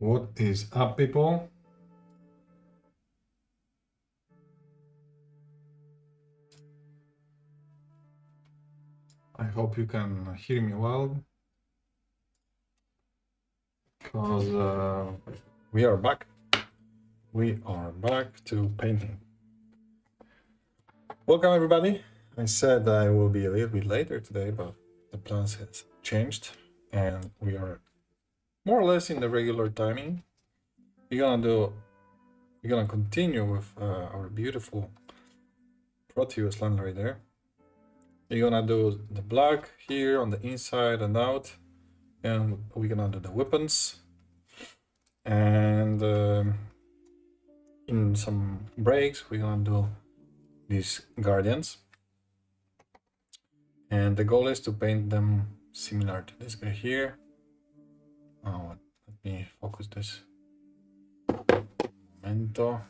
What is up, people? I hope you can hear me well, because we are back. We are back to painting. Welcome, everybody. I said I will be a little bit later today, but the plans has changed, and we are more or less in the regular timing. We're gonna continue with our beautiful Proteus Land Raider. We're gonna do the black here on the inside and out, and we're gonna do the weapons. And in some breaks, we're gonna do these guardians. And the goal is to paint them similar to this guy here. Oh, let me focus this. Momento.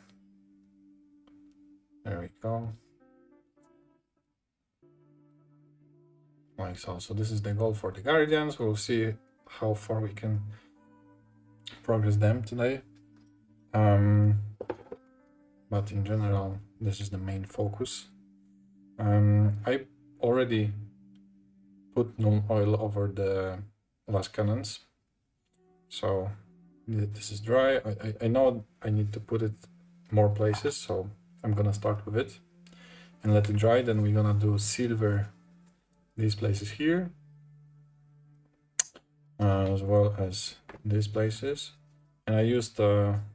There we go. Like so. So this is the goal for the guardians. We'll see how far we can progress them today. But in general, this is the main focus. I already put null oil over the last cannons, so this is dry. I know I need to put it more places, so I'm gonna start with it and let it dry. Then we're gonna do silver these places here, as well as these places. And I used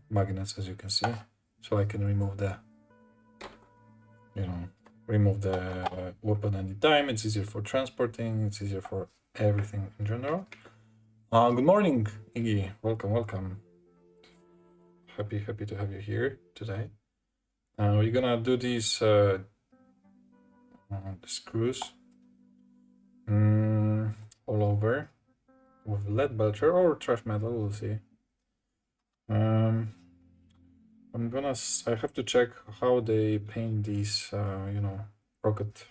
magnets, as you can see, so I can remove the weapon anytime. It's easier for transporting, it's easier for everything in general. Good morning, Iggy. Welcome. Happy to have you here today. We're gonna do these the screws all over with lead belcher or trash metal, we'll see. I have to check how they paint these, rocket.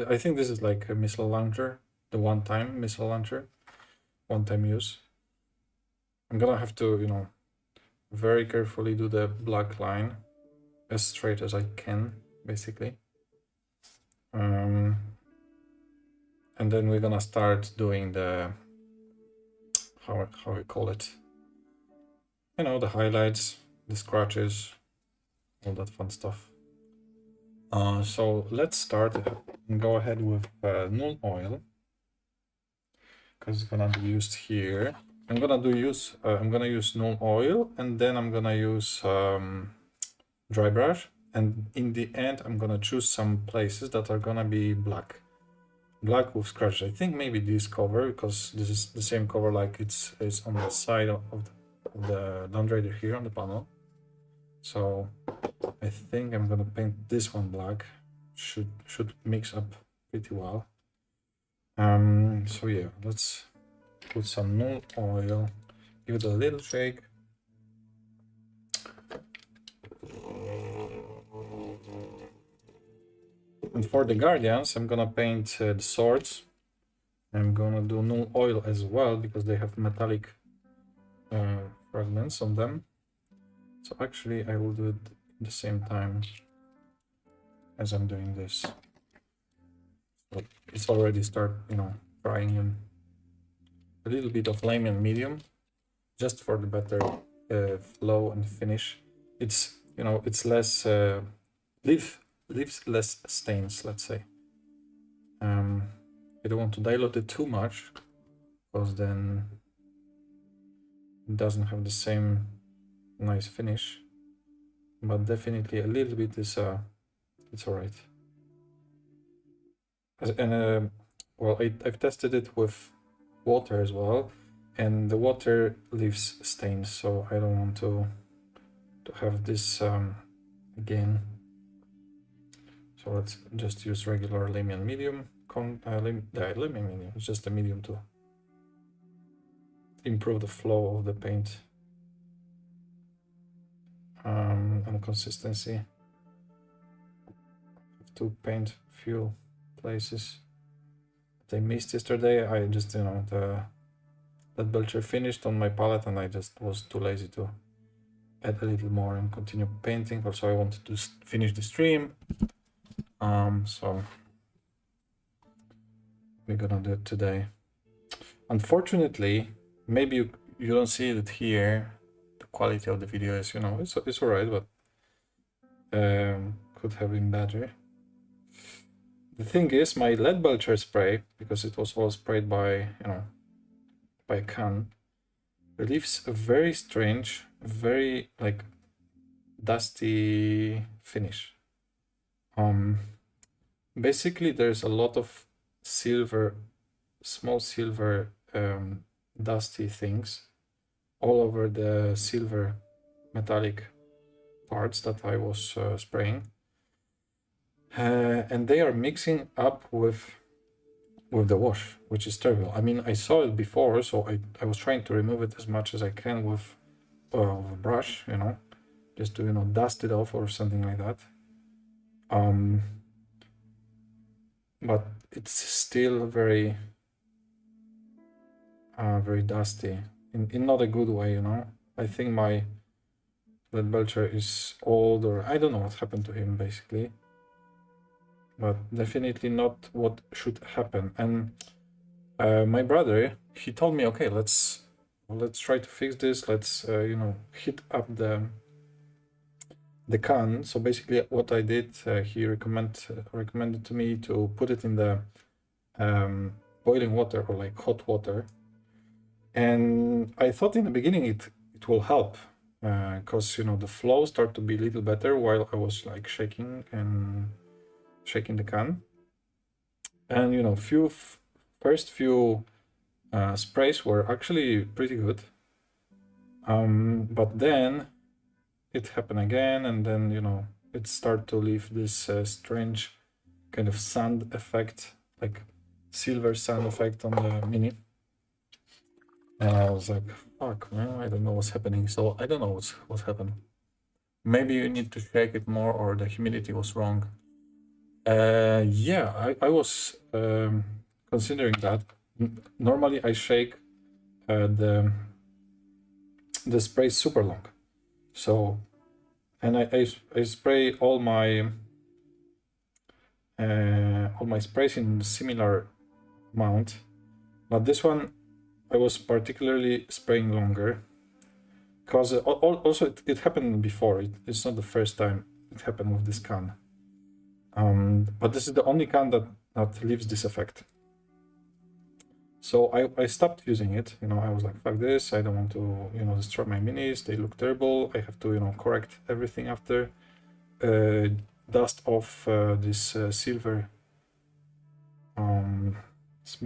I think this is like a missile launcher, the one-time missile launcher, one-time use. I'm gonna have to, very carefully do the black line as straight as I can, basically. And then we're gonna start doing the, how we call it, the highlights, the scratches, all that fun stuff. So let's start and go ahead with null oil, because it's gonna be used here. I'm gonna use null oil, and then I'm gonna use dry brush, and in the end I'm gonna choose some places that are gonna be black with scratches. I think maybe this cover, because this is the same cover like it's on the side of the Land Raider here on the panel. So I think I'm gonna paint this one black. Should mix up pretty well. So yeah, let's put some null oil, give it a little shake. And for the guardians, I'm gonna paint the swords. I'm gonna do null oil as well, because they have metallic fragments on them. So actually I will do it at the same time as I'm doing this. So it's already drying in. A little bit of lame and medium, just for the better flow and finish. It's it's less leaves less stains, let's say. I don't want to dilute it too much, because then it doesn't have the same nice finish. But definitely a little bit is it's all right. And well, I've tested it with water as well, and the water leaves stains, so I don't want to have this again. So let's just use regular Lamian medium. Lamian medium is just a medium to improve the flow of the paint and consistency. Have to paint a few places that I missed yesterday. I just the lead belcher finished on my palette, and I just was too lazy to add a little more and continue painting. Also, I wanted to finish the stream, so we're gonna do it today. Unfortunately, maybe you don't see it here. The quality of the video is, you know, it's alright, but could have been better. The thing is, my lead belcher spray, because it was all sprayed by, you know, by a can, leaves a very strange, very like dusty finish. Basically there's a lot of silver, small silver dusty things all over the silver metallic parts that I was spraying, and they are mixing up with the wash, which is terrible. I mean, I saw it before, so I was trying to remove it as much as I can with a brush, you know, just to, you know, dust it off or something like that. But it's still very very dusty in not a good way, you know. I think my lead belcher is old, or I don't know what happened to him basically, but definitely not what should happen. And my brother, he told me, okay, let's try to fix this. Let's you know, heat up the can. So basically what I did, he recommended to me to put it in the boiling water, or like hot water. And I thought in the beginning it will help, because you know, the flow started to be a little better while I was like shaking the can. And you know, first few sprays were actually pretty good, but then it happened again, and then, you know, it started to leave this strange kind of sand effect, like silver sand effect on the mini. And I was like, fuck, man, I don't know what's happening. So I don't know what's happened. Maybe you need to shake it more, or the humidity was wrong. Yeah, I was considering that. Normally I shake the spray super long. So, and I spray all my sprays in similar amount, but this one I was particularly spraying longer, because also it happened before. It's not the first time it happened with this can, but this is the only can that leaves this effect. So I stopped using it. You know, I was like, fuck this, I don't want to, you know, destroy my minis, they look terrible. I have to, you know, correct everything after, dust off this silver,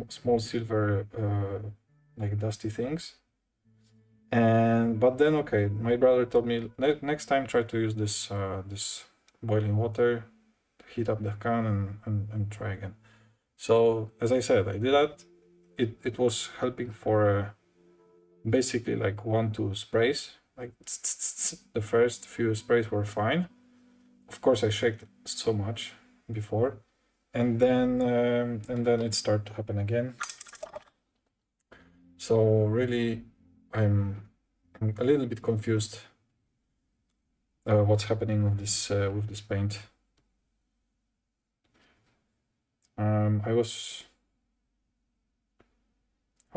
small silver like dusty things. And but then, okay, my brother told me, next time try to use this this boiling water, heat up the can, and try again. So as I said, I did that. It was helping for basically like 1-2 sprays. Like the first few sprays were fine. Of course, I shaked so much before, and then it started to happen again. So really, I'm a little bit confused what's happening with this paint. I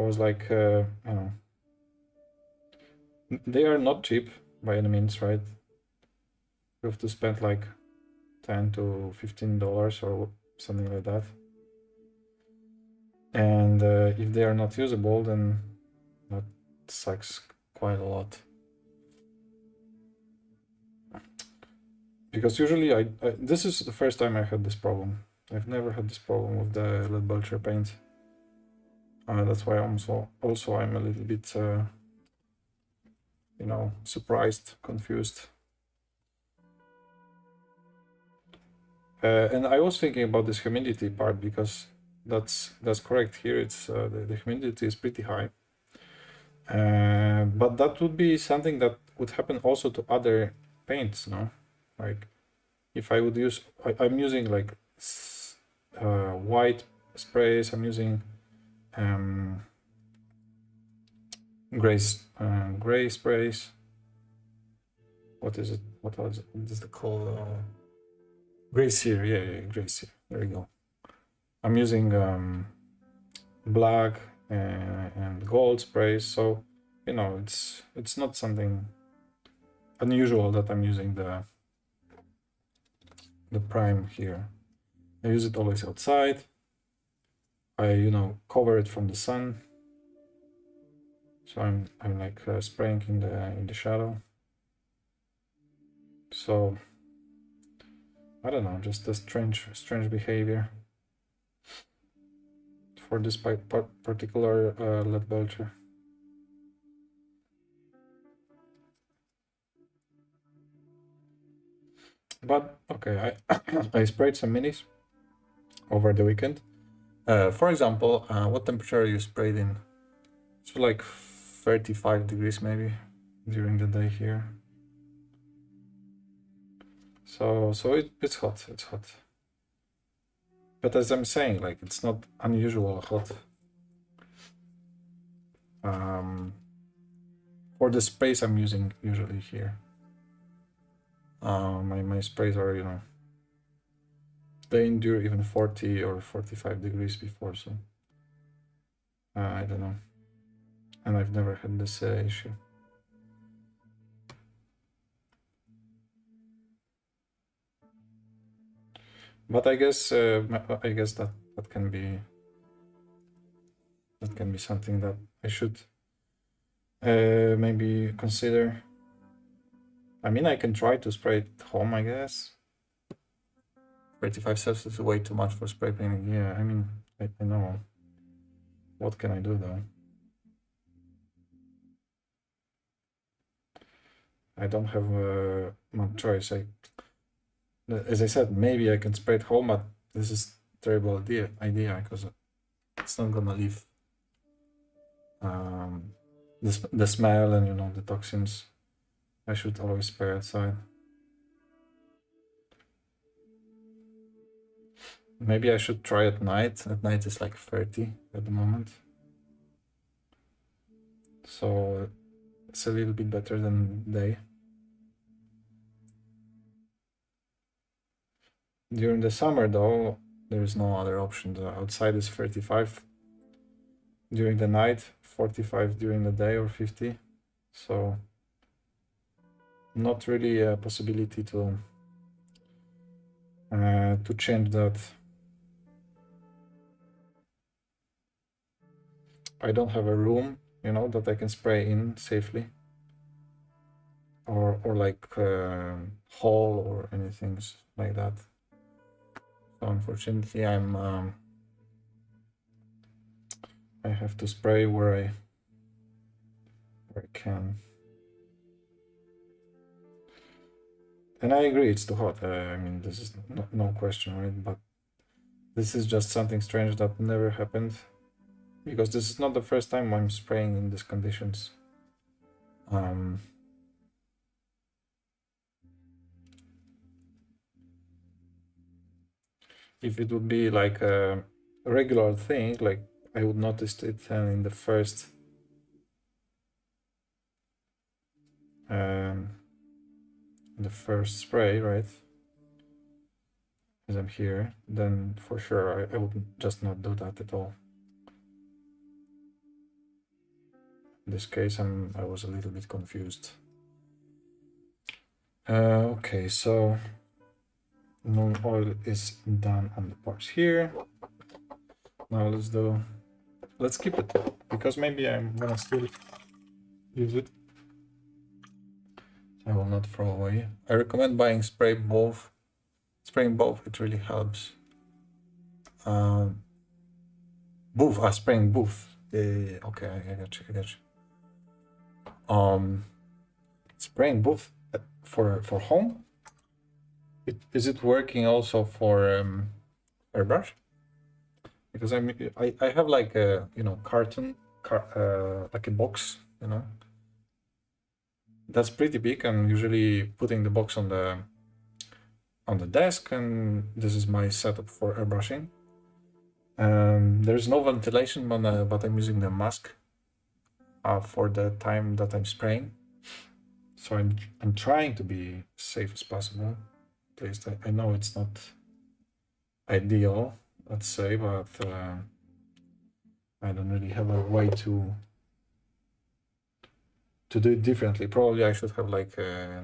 was like, you know, they are not cheap by any means, right? You have to spend like $10 to $15 or something like that. And if they are not usable, then that sucks quite a lot. Because usually I this is the first time I had this problem. I've never had this problem with the lead belcher paint. That's why I'm a little bit, you know, surprised, confused. And I was thinking about this humidity part, because that's correct. Here it's the humidity is pretty high. But that would be something that would happen also to other paints, no? Like if I would use, I'm using like white sprays. I'm using gray sprays. What is it? What is the call? Gray sear, yeah, gray sear. There you go. I'm using black and gold sprays, so you know it's not something unusual that I'm using the prime here. I use it always outside. I cover it from the sun, so I'm like spraying in the shadow. So I don't know, just a strange behavior for this particular lead belcher. But okay, I sprayed some minis over the weekend. For example, what temperature you sprayed in? It's like 35 degrees maybe during the day here. So it's hot. It's hot. But as I'm saying, like it's not unusual hot. For the sprays I'm using usually here. My sprays are they endure even 40 or 45 degrees before, so I don't know. And I've never had this issue. But I guess that can be something that I should maybe consider. I mean, I can try to spray it at home, I guess. 35 Celsius is way too much for spray painting. Yeah, I mean, I know. What can I do though? I don't have much choice. As I said, maybe I can spray at home, but this is a terrible idea because it's not gonna leave the smell and the toxins. I should always spray outside. Maybe I should try at night. At night it's like 30 at the moment. So it's a little bit better than day. During the summer though, there is no other option. The outside is 35 during the night, 45 during the day, or 50. So not really a possibility to change that. I don't have a room, that I can spray in safely, or like hall or anything like that. So unfortunately, I have to spray where I can. And I agree, it's too hot. I mean, this is no question, right? But this is just something strange that never happened, because this is not the first time I'm spraying in these conditions. If it would be like a regular thing, like I would notice it in the first spray, right? As I'm here, then for sure I would just not do that at all. In this case, I was a little bit confused. Okay, so non-oil is done on the parts here. Now let's keep it, because maybe I'm gonna still use it. I will not throw away. I recommend buying spraying both. It really helps. Spraying both. Okay, I got you. Spraying both for home. Is it working also for airbrush? Because I have like a carton, like a box, that's pretty big. I'm usually putting the box on the desk, and this is my setup for airbrushing. There's no ventilation, but I'm using the mask. for the time that I'm spraying. So I'm trying to be safe as possible. At least I know it's not ideal, let's say, but I don't really have a way to do it differently. Probably I should have like you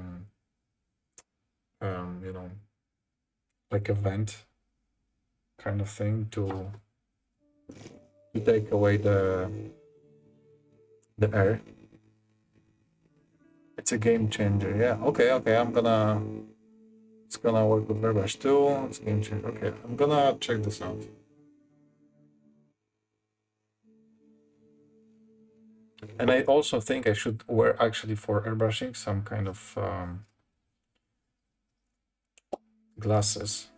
know, like a vent kind of thing to take away the air. It's a game changer. Yeah. Okay. It's gonna work with airbrush too. It's a game changer. Okay. I'm gonna check this out. And I also think I should wear, actually, for airbrushing, some kind of glasses,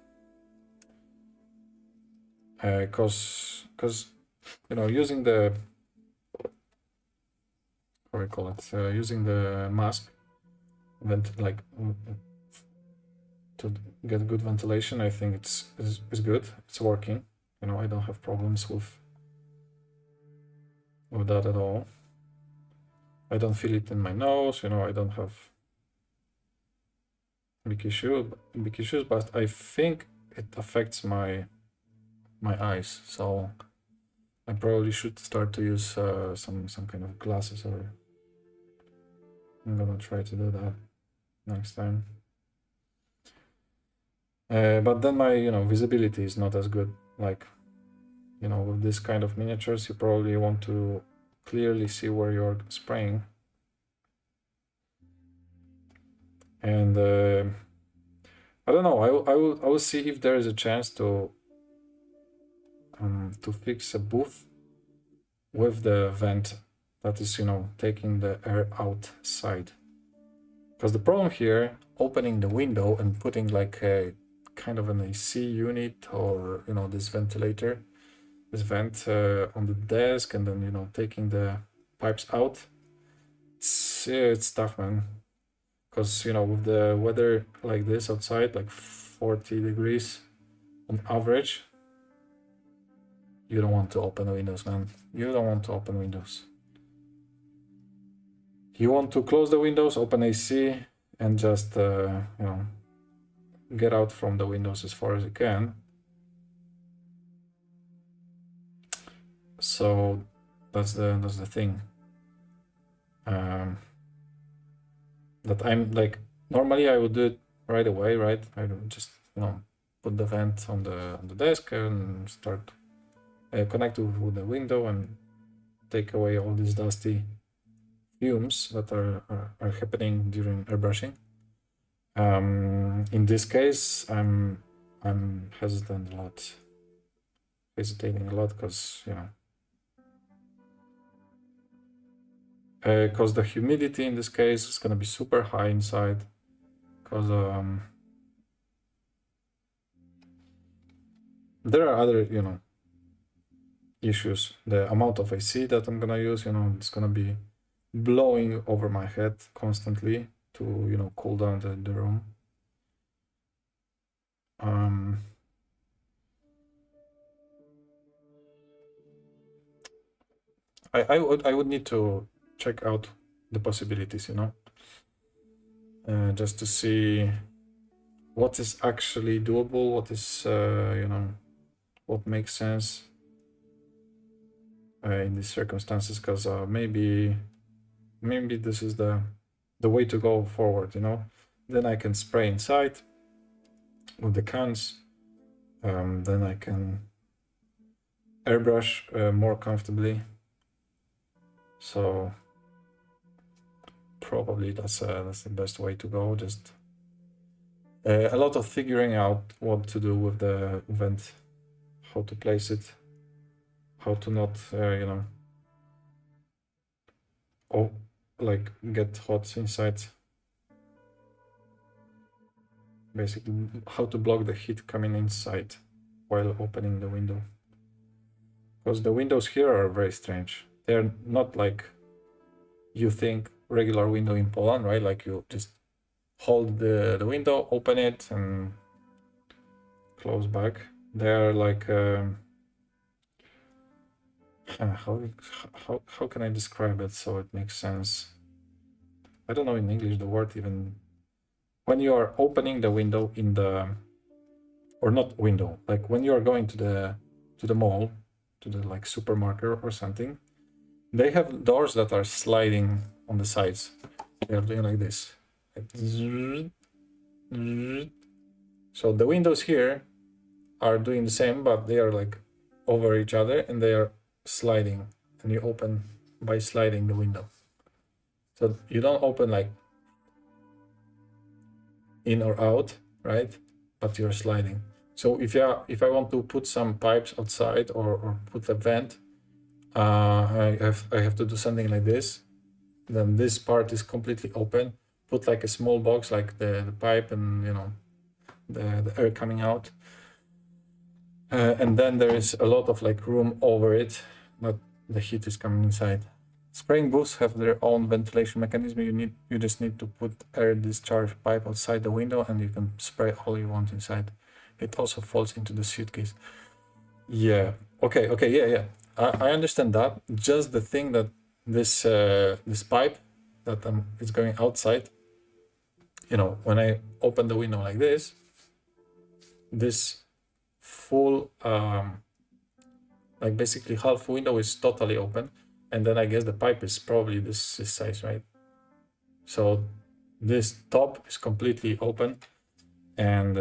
cause you know, using the, how we call it, using the mask, like to get good ventilation, I think it's good. It's working. You know, I don't have problems with that at all. I don't feel it in my nose. You know, I don't have big issues, but I think it affects my eyes. So I probably should start to use some kind of glasses, or I'm gonna try to do that next time. But then my, you know, visibility is not as good. Like, you know, with this kind of miniatures, you probably want to clearly see where you're spraying. And I don't know. I will see if there is a chance to fix a booth with the vent that is, you know, taking the air outside. Because the problem here, opening the window and putting like a kind of an AC unit, or, you know, this ventilator, this vent on the desk, and then, you know, taking the pipes out, it's tough, man. Because, you know, with the weather like this outside, like 40 degrees on average, you don't want to open windows, man. You don't want to open windows. You want to close the windows, open AC, and just, you know, get out from the windows as far as you can. So that's the thing. That I'm like, normally I would do it right away, right? I would just, you know, put the vent on the desk and start connect with the window and take away all these dusty fumes that are happening during airbrushing. In this case, I'm hesitating a lot, because, you know, because the humidity in this case is gonna be super high inside, because there are other, you know, issues. The amount of AC that I'm gonna use, you know, it's gonna be blowing over my head constantly to, you know, cool down the room. I would need to check out the possibilities, you know, just to see what is actually doable, what is, you know, what makes sense in these circumstances, because maybe this is the way to go forward, you know. Then I can spray inside with the cans, then I can airbrush more comfortably. So probably that's the best way to go. Just a lot of figuring out what to do with the vent, how to place it, how to not, you know, like get hot inside. Basically, how to block the heat coming inside while opening the window. Because the windows here are very strange. They're not like you think regular window in Poland, right? Like you just hold the window, open it, and close back. They're like how can I describe it so it makes sense? I don't know in English the word even. When you are opening the window in the, or not window, like when you are going to the mall, to the like supermarket or something, they have doors that are sliding on the sides. They are doing like this. So the windows here are doing the same, but they are like over each other and they are sliding, and you open by sliding the window. So you don't open like in or out, right? But you're sliding. So if I want to put some pipes outside or put a vent, I have to do something like this. Then this part is completely open. Put like a small box, like the pipe and the air coming out. And then there is a lot of like room over it, but the heat is coming inside. Spraying booths have their own ventilation mechanism. You just need to put air discharge pipe outside the window and you can spray all you want inside. It also falls into the suitcase. Yeah. Okay. Yeah. I understand that. Just the thing that this pipe that is going outside. When I open the window like this full like basically half window is totally open, and then I guess the pipe is probably this size, right? So this top is completely open, and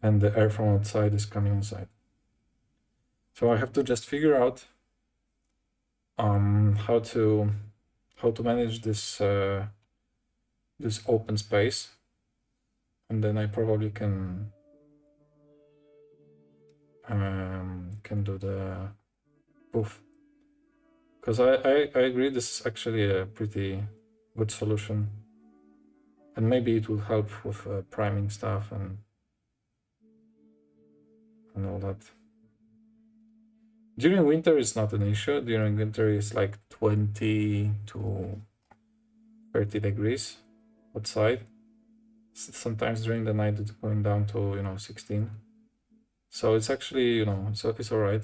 the air from outside is coming inside. So I have to just figure out how to manage this this open space, and then I probably can do the poof, because I agree this is actually a pretty good solution, and maybe it will help with priming stuff and all that. During winter it's not an issue. During winter it's like 20 to 30 degrees outside. Sometimes during the night it's going down to 16. So it's actually it's all right.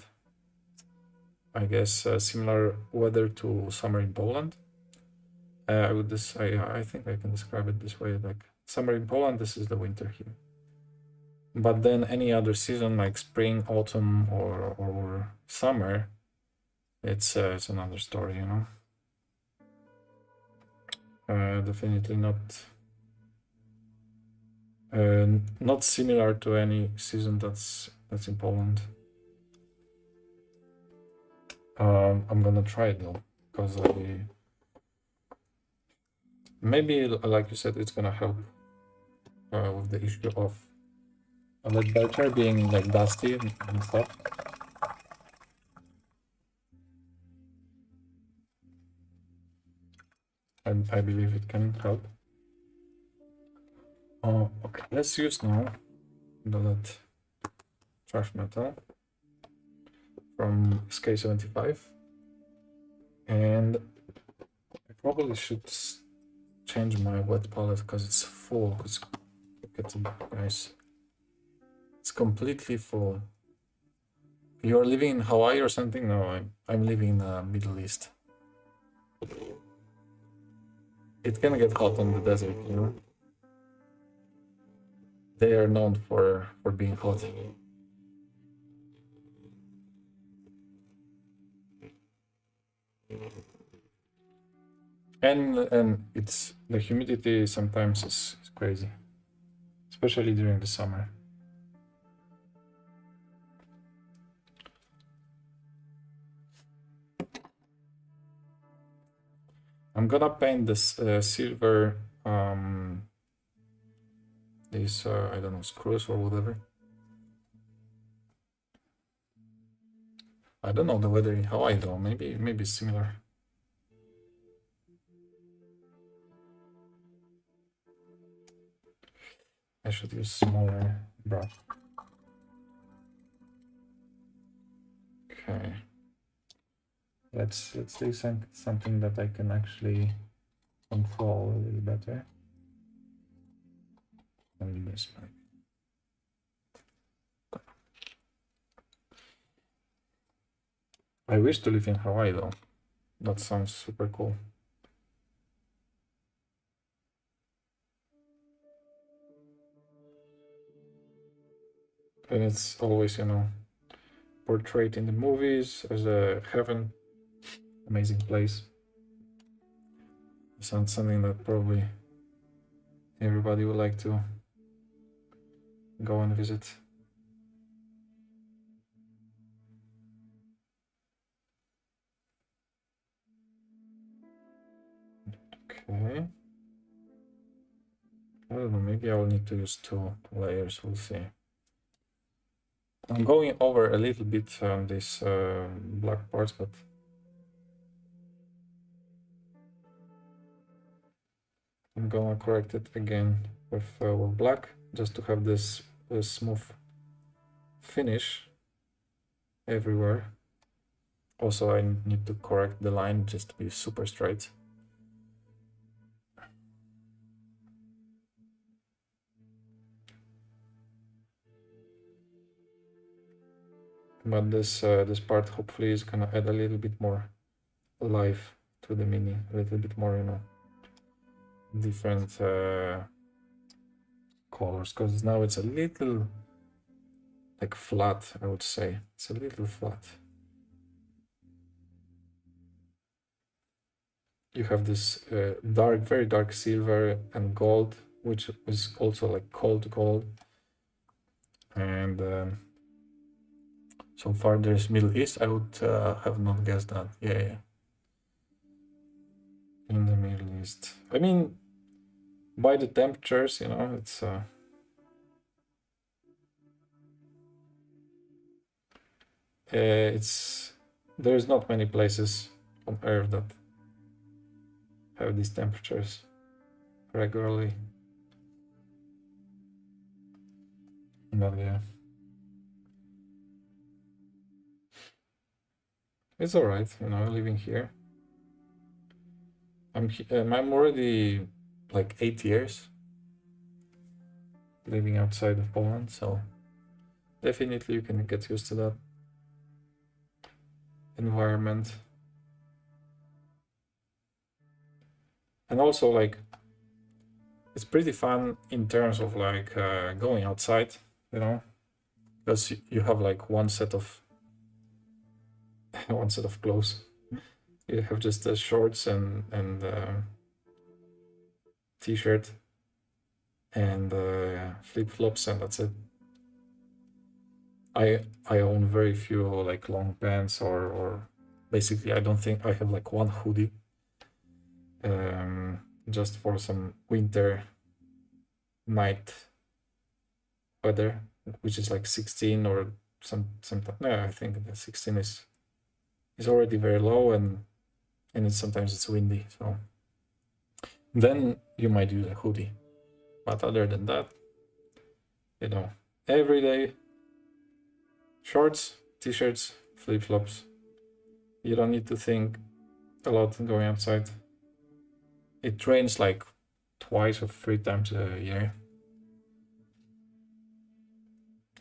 I guess similar weather to summer in Poland. I think I can describe it this way: like summer in Poland, this is the winter here. But then any other season like spring, autumn, or summer, it's another story, definitely not similar to any season that's in Poland. I'm gonna try it though, because maybe, like you said, it's gonna help with the issue of a lead belcher being like dusty and stuff. And I believe it can help. Okay, let's use now the lead trash metal from SK75, and I probably should change my wet palette because it's full. Look at it, guys, it's completely full. You're living in Hawaii or something? No, I'm living in the Middle East. It can get hot on the desert, They are known for being hot. And it's the humidity sometimes is crazy, especially during the summer. I'm gonna paint this silver these I don't know, screws or whatever. I don't know the weather in Hawaii though. Maybe it's similar. I should use smaller brush. Okay. Let's do something that I can actually control a little better. And this might. I wish to live in Hawaii though. That sounds super cool. And it's always, you know, portrayed in the movies as a heaven, amazing place. Sounds something that probably everybody would like to go and visit. Okay. I don't know, maybe I will need to use 2 layers, we'll see. I'm going over a little bit on these black parts, but I'm gonna correct it again with black, just to have this smooth finish everywhere. Also, I need to correct the line just to be super straight. But this part hopefully is gonna add a little bit more life to the mini, a little bit more, you know, different colors, because now it's a little like flat, I would say. It's a little flat. You have this dark, very dark silver and gold, which is also like cold gold. And so far there's Middle East. I would have not guessed that. Yeah. In the Middle East. I mean, by the temperatures, you know, there's not many places on Earth that have these temperatures regularly. But yeah, it's all right, you know, living here. I'm already like 8 years living outside of Poland, so definitely you can get used to that environment. And also, like, it's pretty fun in terms of like going outside, you know, because you have like one set of clothes. You have just the shorts and t-shirt and flip flops, and that's it. I own very few like long pants or basically I don't think I have like one hoodie, just for some winter night weather, which is like 16 or some. No, I think the 16 is already very low, and sometimes it's windy, so then you might use a hoodie. But other than that, you know, every day shorts, t-shirts, flip-flops. You don't need to think a lot going outside. It rains like twice or 3 times a year.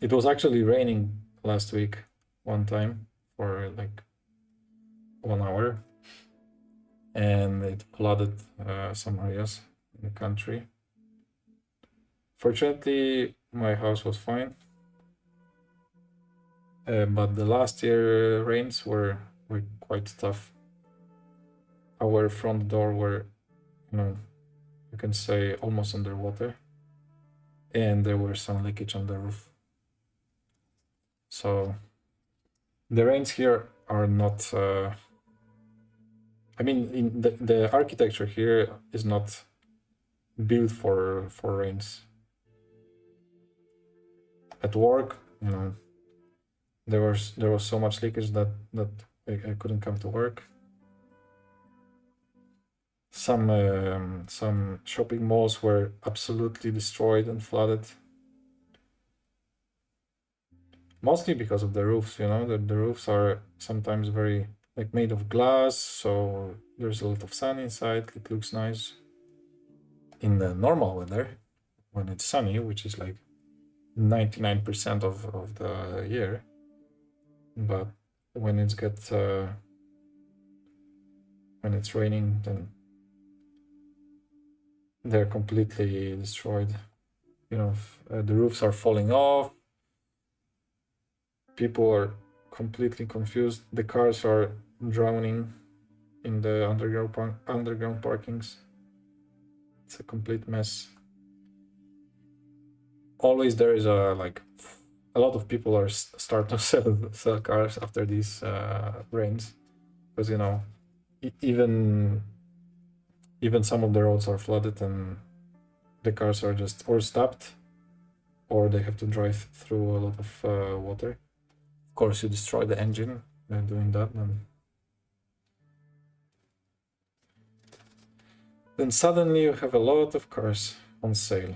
It was actually raining last week one time for like 1 hour, and it flooded some areas in the country. Fortunately, my house was fine, but the last year rains were quite tough. Our front door were, you know, you can say almost underwater, and there were some leakage on the roof. So the rains here are not. I mean, in the architecture here is not built for rains. At work, you know, there was so much leakage that I couldn't come to work. Some shopping malls were absolutely destroyed and flooded. Mostly because of the roofs, you know, the roofs are sometimes very like made of glass, so there's a lot of sun inside, it looks nice. In the normal weather, when it's sunny, which is like 99% of the year, but when it's raining, then they're completely destroyed. You know, the roofs are falling off. People are completely confused. The cars are drowning in the underground parkings. It's a complete mess. Always there is a lot of people are start to sell cars after these rains, because you know even some of the roads are flooded and the cars are just or stopped or they have to drive through a lot of water. Of course, you destroy the engine doing that, and then suddenly you have a lot of cars on sale.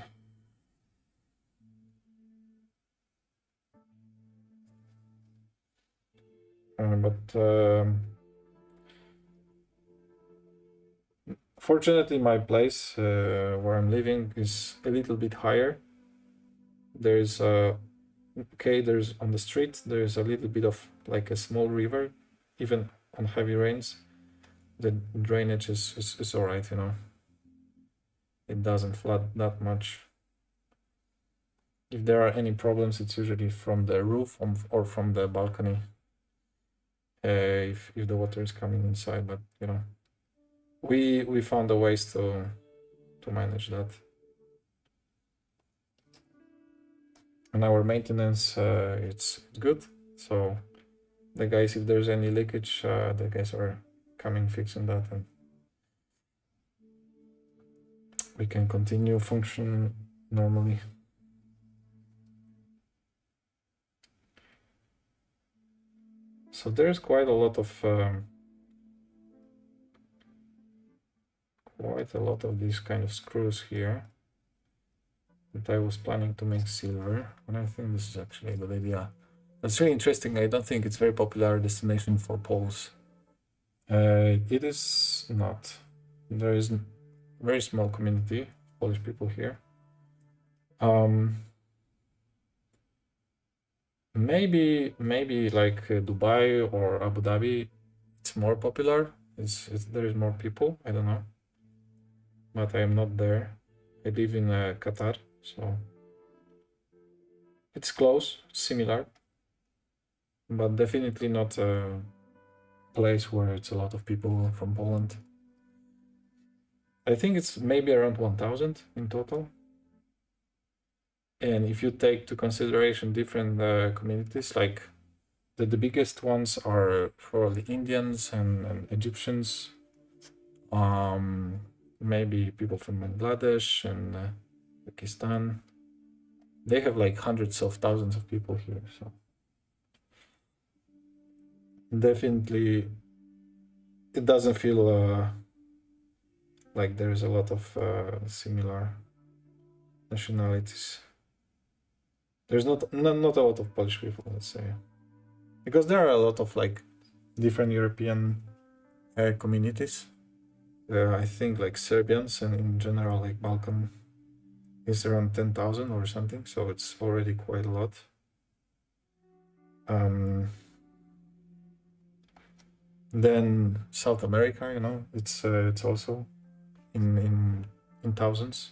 Fortunately, my place where I'm living is a little bit higher. There's there's on the street, there's a little bit of like a small river. Even on heavy rains, the drainage is all right, you know. It doesn't flood that much. If there are any problems, it's usually from the roof or from the balcony. If the water is coming inside, but you know, we found a ways to manage that. And our maintenance, it's good. So the guys, if there's any leakage, the guys are coming fixing that, and we can continue function normally. So there's quite a lot of these kind of screws here that I was planning to make silver, and I think this is actually a good idea. That's really interesting. I don't think it's very popular destination for Poles. It is not. There is a very small community of Polish people here. Maybe like Dubai or Abu Dhabi, it's more popular. There is more people. I don't know, but I am not there. I live in Qatar, so it's close, similar, but definitely not a place where it's a lot of people from Poland. I think it's maybe around 1,000 in total. And if you take to consideration different communities, like the biggest ones are probably Indians and Egyptians, maybe people from Bangladesh and Pakistan. They have like hundreds of thousands of people here, so definitely it doesn't feel like there's a lot of similar nationalities. There's not a lot of Polish people, let's say, because there are a lot of like different European communities. I think like Serbians and in general like Balkan is around 10,000 or something, so it's already quite a lot. Then South America, you know, it's also in thousands,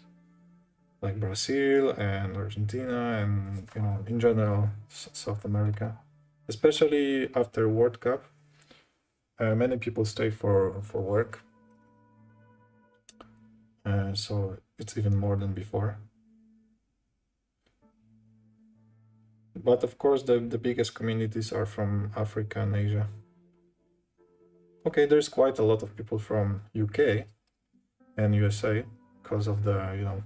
like Brazil and Argentina, and you know, in general South America, especially after World Cup. Many people stay for work, so it's even more than before. But of course, the biggest communities are from Africa and Asia. Okay, there's quite a lot of people from UK and USA because of the, you know,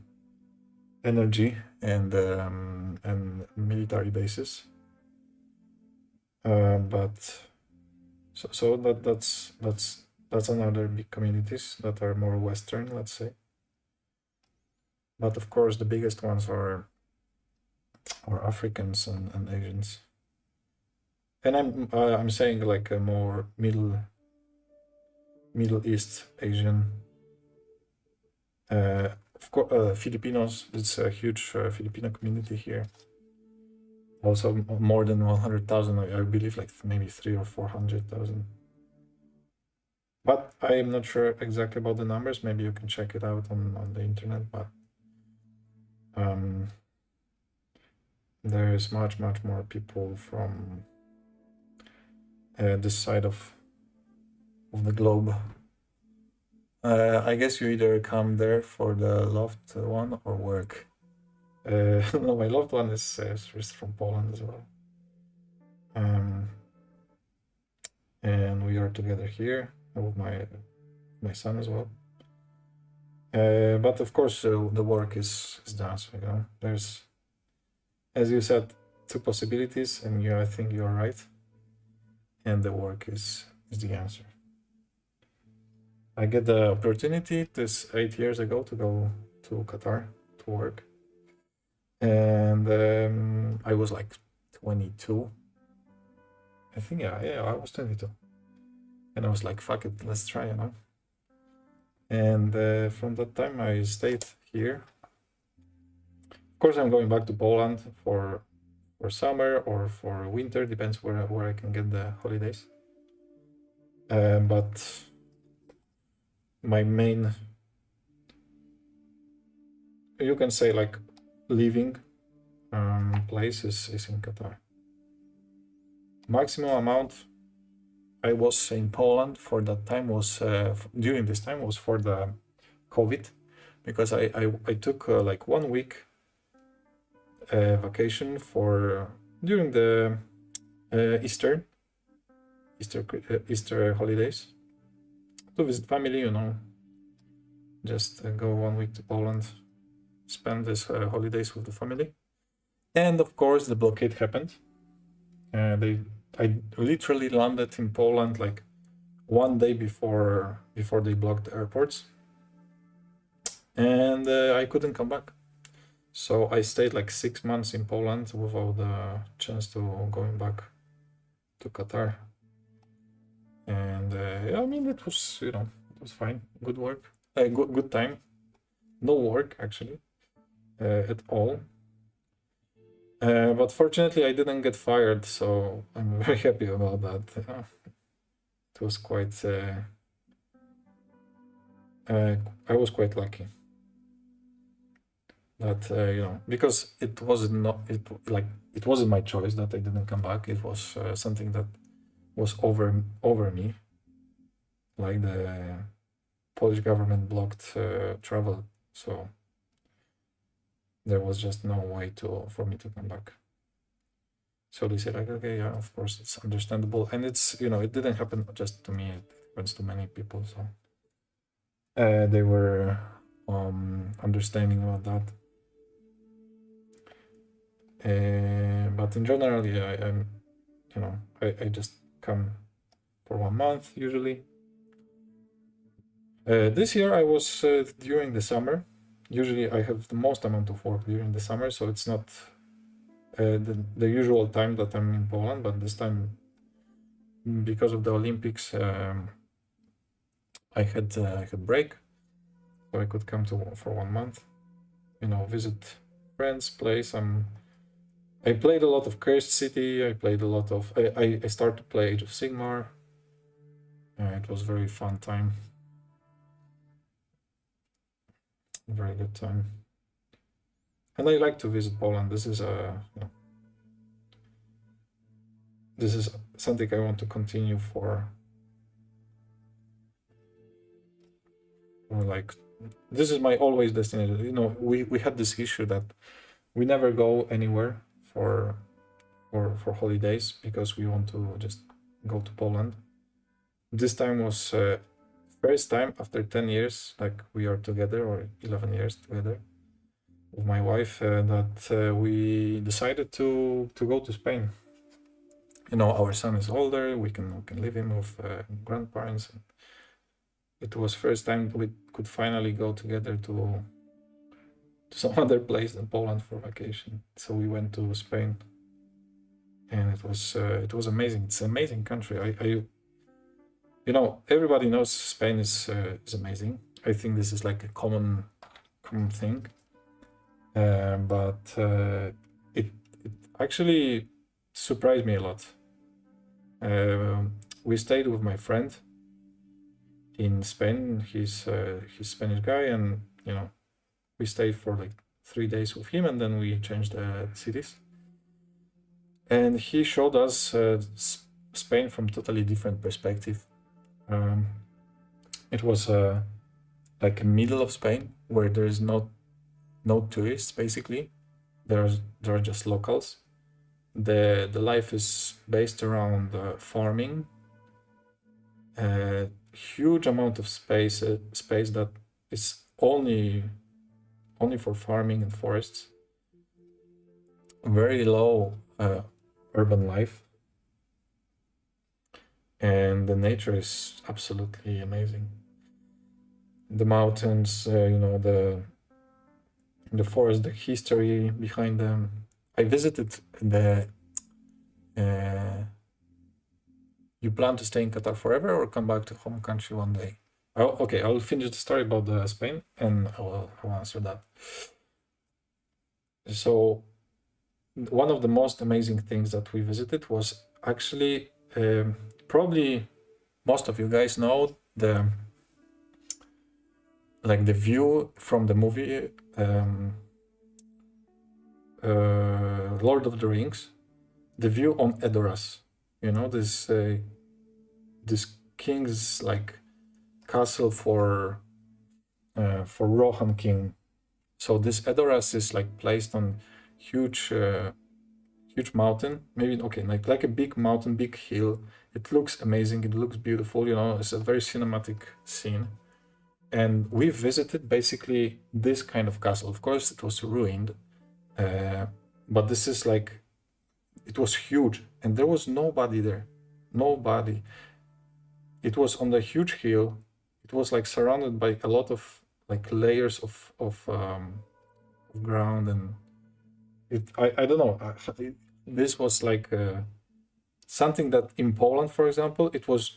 energy and military bases. But so that's another big communities that are more Western, let's say. But of course, the biggest ones are Africans and Asians. And I'm saying like a more Middle East Asian. Of course, Filipinos. It's a huge Filipino community here. Also more than 100,000, I believe, like maybe 300,000 or 400,000. But I am not sure exactly about the numbers. Maybe you can check it out on the internet. But there is much more people from this side of the globe. I guess you either come there for the loved one or work. No, my loved one is from Poland as well. And we are together here with my son as well. But of course, the work is done. So, you know, there's, as you said, two possibilities, and I think you are right. And the work is the answer. I get the opportunity this 8 years ago to go to Qatar to work, and I was like 22. I think yeah, I was 22, and I was like, "Fuck it, let's try," you know. And from that time, I stayed here. Of course, I'm going back to Poland for summer or for winter, depends where I can get the holidays. But my main, you can say, like, living place is in Qatar. Maximum amount I was in Poland for that time was during this time was for the COVID, because I took like 1 week vacation for during the Easter holidays to visit family, you know, just go 1 week to Poland, spend these holidays with the family. And of course the blockade happened. I literally landed in Poland like 1 day before they blocked the airports, and I couldn't come back. So I stayed like 6 months in Poland without the chance to going back to Qatar. And I mean, it was, you know, it was fine. Good work, good time. No work actually at all. But fortunately, I didn't get fired, so I'm very happy about that. It was quite. I was quite lucky that you know, because it wasn't it wasn't my choice that I didn't come back. It was something that was over me, like the Polish government blocked travel, so there was just no way for me to come back. So they said, like, okay, yeah, of course, it's understandable, and it's, you know, it didn't happen just to me; it happens to many people. So they were understanding about that. But in general, yeah, I'm, you know, I just come for 1 month usually. This year I was during the summer. Usually I have the most amount of work during the summer, so it's not the usual time that I'm in Poland. But this time, because of the Olympics, I had break, so I could come for 1 month. You know, visit friends, play some. I played a lot of Cursed City. I played a lot of. I started to play Age of Sigmar. It was very fun time. Very good time. And I like to visit Poland. This is you know, this is something I want to continue for like, this is my always destination. You know, we had this issue that we never go anywhere for holidays because we want to just go to Poland. This time was first time after 10 years, like we are together, or 11 years together with my wife, that we decided to go to Spain. You know, our son is older, we can leave him with grandparents. It was first time we could finally go together to some other place than Poland for vacation. So we went to Spain, and it was amazing. It's an amazing country. I you know, everybody knows Spain is amazing. I think this is like a common thing. But it actually surprised me a lot. We stayed with my friend in Spain. He's Spanish guy, and we stayed for like 3 days with him, and then we changed cities. And he showed us Spain from totally different perspective. It was like a middle of Spain where there is no tourists basically. There are just locals. The life is based around farming. Huge amount of space that is only for farming and forests. Very low urban life, and the nature is absolutely amazing. The mountains, the forest, the history behind them. I visited the. You plan to stay in Qatar forever or come back to home country one day? Okay, I'll finish the story about Spain and I'll answer that. So, one of the most amazing things that we visited was actually probably most of you guys know the view from the movie Lord of the Rings, the view on Edoras. This king's castle for Rohan king. So this Edoras is placed on huge mountain, maybe like a big mountain, big hill. It looks amazing. It looks beautiful. It's a very cinematic scene. And we visited basically this kind of castle. Of course, it was ruined, but this is it was huge, and there was nobody there. Nobody. It was on the huge hill. It was surrounded by a lot of layers of ground, and I don't know. This was something that in Poland, for example,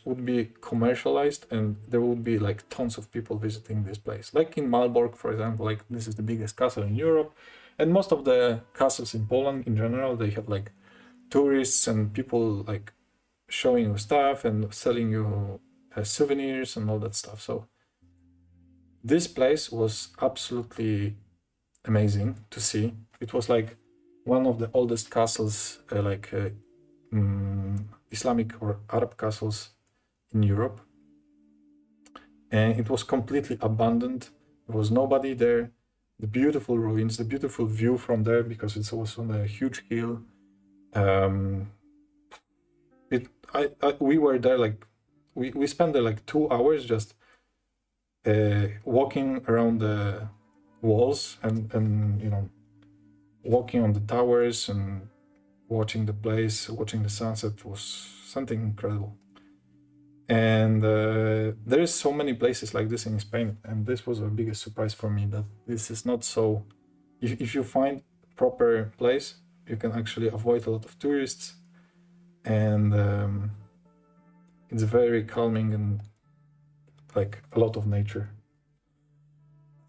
would be commercialized, and there would be tons of people visiting this place. Like in Malbork, for example, this is the biggest castle in Europe, and most of the castles in Poland in general, they have tourists and people showing you stuff and selling you souvenirs and all that stuff. So this place was absolutely amazing to see. It was one of the oldest castles, Islamic or Arab castles in Europe, and it was completely abandoned. There was nobody there. The beautiful ruins, the beautiful view from there, because it's also on a huge hill. We were there we spent there 2 hours just walking around the walls and walking on the towers and watching the place, watching the sunset was something incredible. And there is so many places like this in Spain, and this was the biggest surprise for me, that this is not so. If you find proper place, you can actually avoid a lot of tourists, and it's very calming and a lot of nature.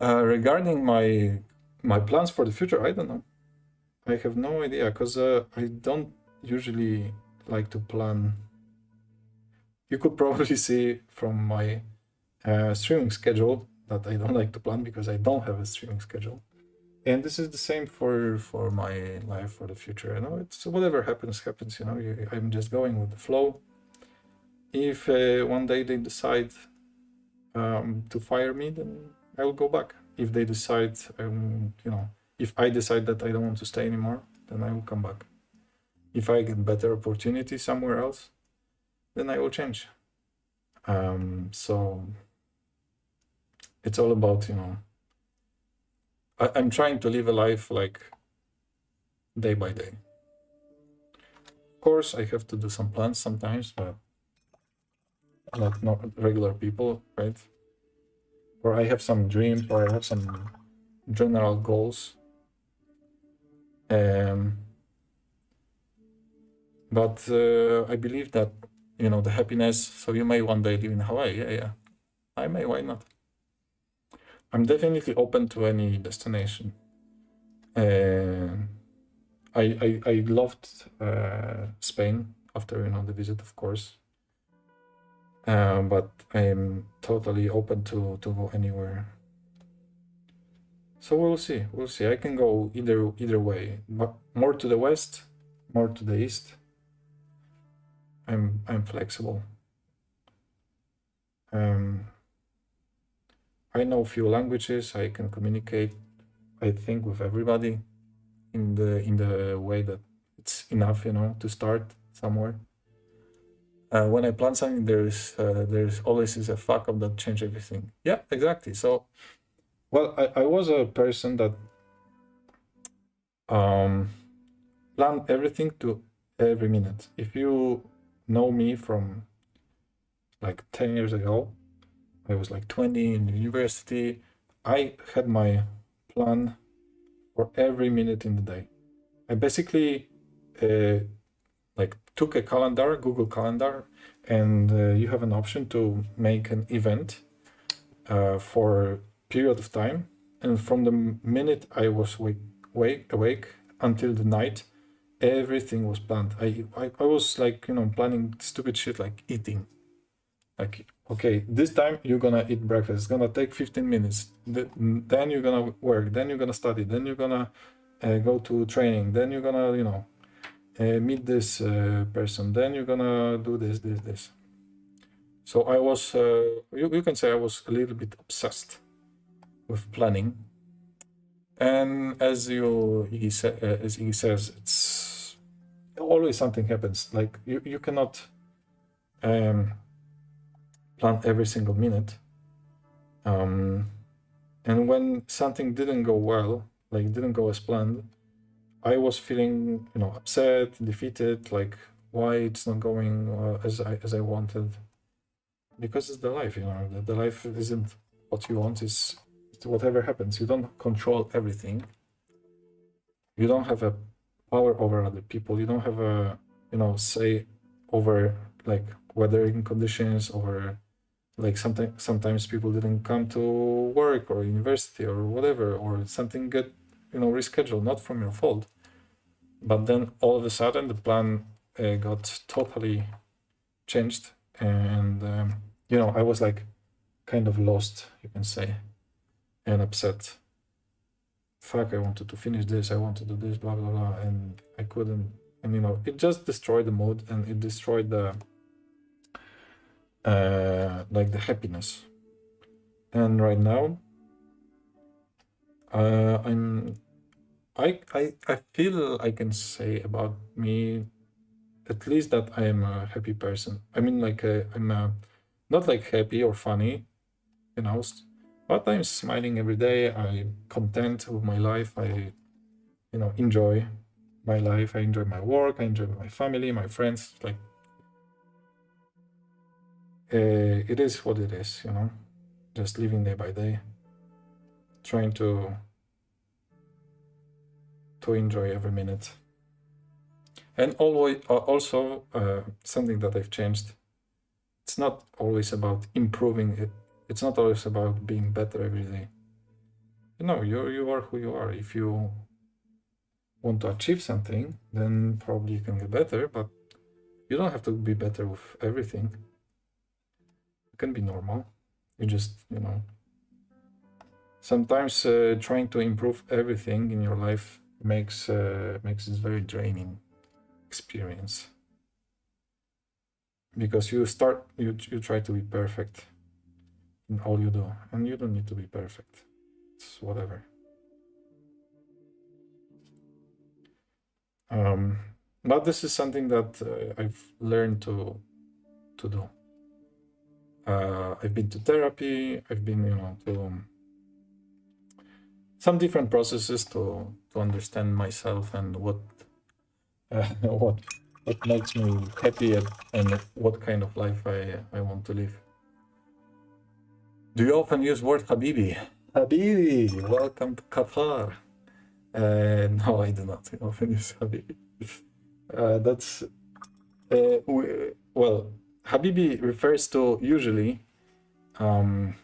Regarding my plans for the future, I don't know. I have no idea, because I don't usually like to plan. You could probably see from my streaming schedule that I don't like to plan, because I don't have a streaming schedule. And this is the same for my life for the future. It's whatever happens. I'm just going with the flow. If one day they decide to fire me, then I will go back. If they decide, if I decide that I don't want to stay anymore, then I will come back. If I get better opportunity somewhere else, then I will change. So it's all about, I'm trying to live a life day by day. Of course, I have to do some plans sometimes, but not regular people, right? Or I have some dreams, or I have some general goals. But I believe that, the happiness, so you may one day live in Hawaii, yeah. I may, why not? I'm definitely open to any destination. I loved Spain after the visit, of course. But I am totally open to go anywhere. So we'll see. We'll see. I can go either way, but more to the west, more to the east. I'm flexible. I know a few languages. I can communicate, I think, with everybody in the way that it's enough, to start somewhere. When I plan something, there's always is a fuck up that change everything. Yeah, exactly. So, well, I was a person that plan everything to every minute. If you know me from like 10 years ago, I was like 20 in university. I had my plan for every minute in the day. I basically like took a calendar, Google Calendar, and you have an option to make an event for a period of time. And from the minute I was awake until the night, everything was planned. I was like, planning stupid shit like eating. Like, okay, this time you're gonna eat breakfast. It's gonna take 15 minutes. Then you're gonna work. Then you're gonna study. Then you're gonna go to training. Then you're gonna, meet this person. Then you're gonna do this. So I was, you can say I was a little bit obsessed with planning. And as Iggy says, it's always something happens. Like you cannot plan every single minute. And when something didn't go well, like didn't go as planned, I was feeling, upset, defeated, like why it's not going as I wanted. Because it's the life, the life isn't what you want, it's whatever happens. You don't control everything. You don't have a power over other people. You don't have a, say over like weathering conditions, over like sometimes people didn't come to work or university or whatever, or something get rescheduled, not from your fault. But then all of a sudden the plan got totally changed, and I was like kind of lost, you can say, and upset. Fuck, I wanted to finish this, I wanted to do this, blah blah blah, and I couldn't. And it just destroyed the mood, and it destroyed the like the happiness. And right now I feel I can say about me at least that I am a happy person. I mean, like I'm not like happy or funny, but I'm smiling every day. I'm content with my life. I enjoy my life. I enjoy my work. I enjoy my family, my friends. Like it is what it is, just living day by day, trying to enjoy every minute. And always also something that I've changed, it's not always about improving it. It's not always about being better every day. You are who you are. If you want to achieve something, then probably you can get better, but you don't have to be better with everything. You can be normal. You just, sometimes trying to improve everything in your life makes it very draining experience, because you try to be perfect in all you do, and you don't need to be perfect. It's whatever. But this is something that I've learned to do. I've been to therapy. I've been to some different processes to understand myself and what makes me happy, and what kind of life I want to live. Do you often use word Habibi? Habibi, welcome to Qatar. No, I do not often use Habibi. That's well, Habibi refers to usually to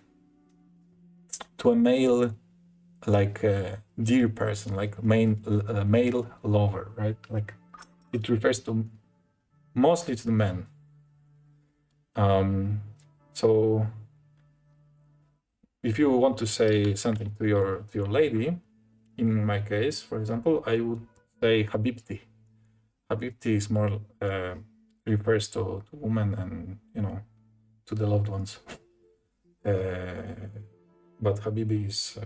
a male like dear person, like male lover, right? Like it refers to mostly to the men. So if you want to say something to your lady, in my case, for example, I would say Habibti. Habibti is more refers to women and to the loved ones. But Habibi is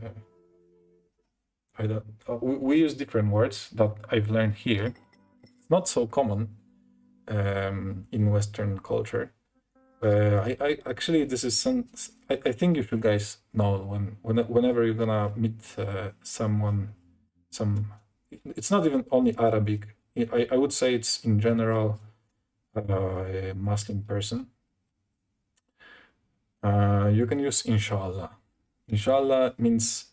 I don't. We use different words that I've learned here. It's not so common in Western culture. I actually this is some. I think you should guys know whenever you're gonna meet someone, it's not even only Arabic. I would say it's in general a Muslim person. You can use inshallah. Inshallah means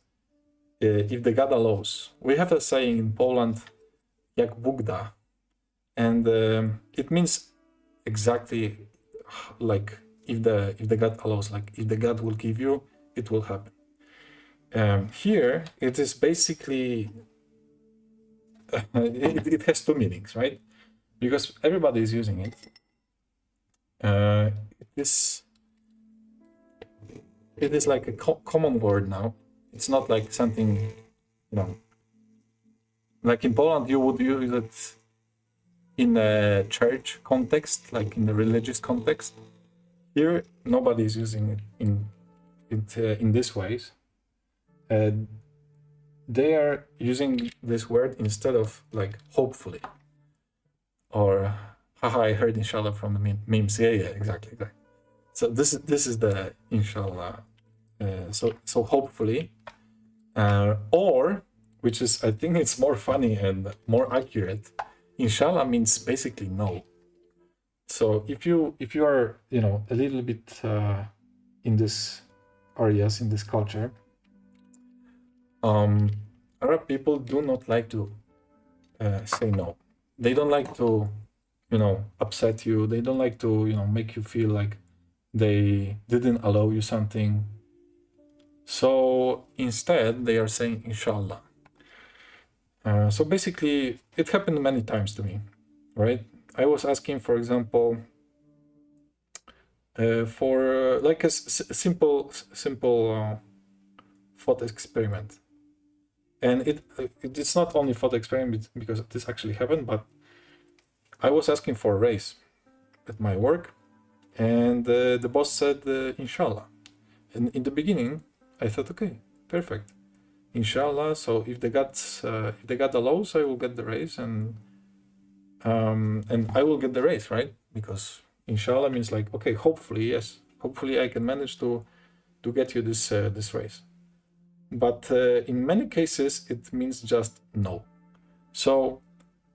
if the God allows. We have a saying in Poland, jak Bóg da, and it means exactly like if the God allows, like if the God will give you, it will happen. Here it is basically it has two meanings, right? Because everybody is using it. It is like a common word now. It's not like something, like in Poland you would use it in a church context, like in the religious context. Here, nobody is using it in this ways. They are using this word instead of like hopefully, or haha, I heard inshallah from the memes. Yeah, exactly. So this is the inshallah. So hopefully, or which is I think it's more funny and more accurate. Inshallah means basically no. So if you are a little bit in this areas, in this culture, Arab people do not like to say no. They don't like to upset you. They don't like to make you feel like they didn't allow you something. So instead they are saying inshallah. So basically it happened many times to me, right? I was asking, for example, for like a simple thought experiment, and it's not only thought experiment because this actually happened, but I was asking for a raise at my work, and the boss said inshallah, and in the beginning I thought, okay, perfect, inshallah. So if the God allows, I will get the raise, and I will get the raise, right? Because inshallah means like, okay, hopefully, yes, hopefully I can manage to get you this raise. But in many cases it means just no. So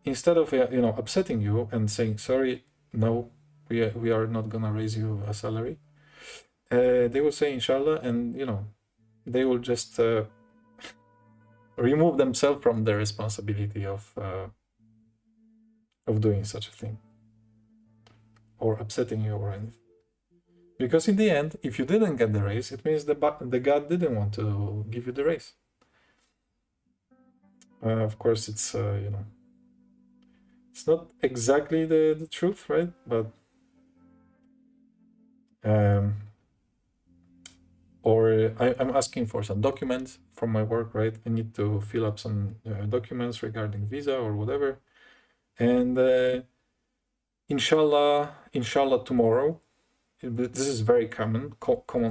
instead of upsetting you and saying sorry, no, we are not gonna raise you a salary, they will say inshallah, and they will just remove themselves from the responsibility of doing such a thing or upsetting you or anything. Because in the end, if you didn't get the raise, it means the God didn't want to give you the raise. Of course, it's it's not exactly the truth, right? But or I'm asking for some documents from my work, right? I need to fill up some documents regarding visa or whatever, and inshallah tomorrow. This is very common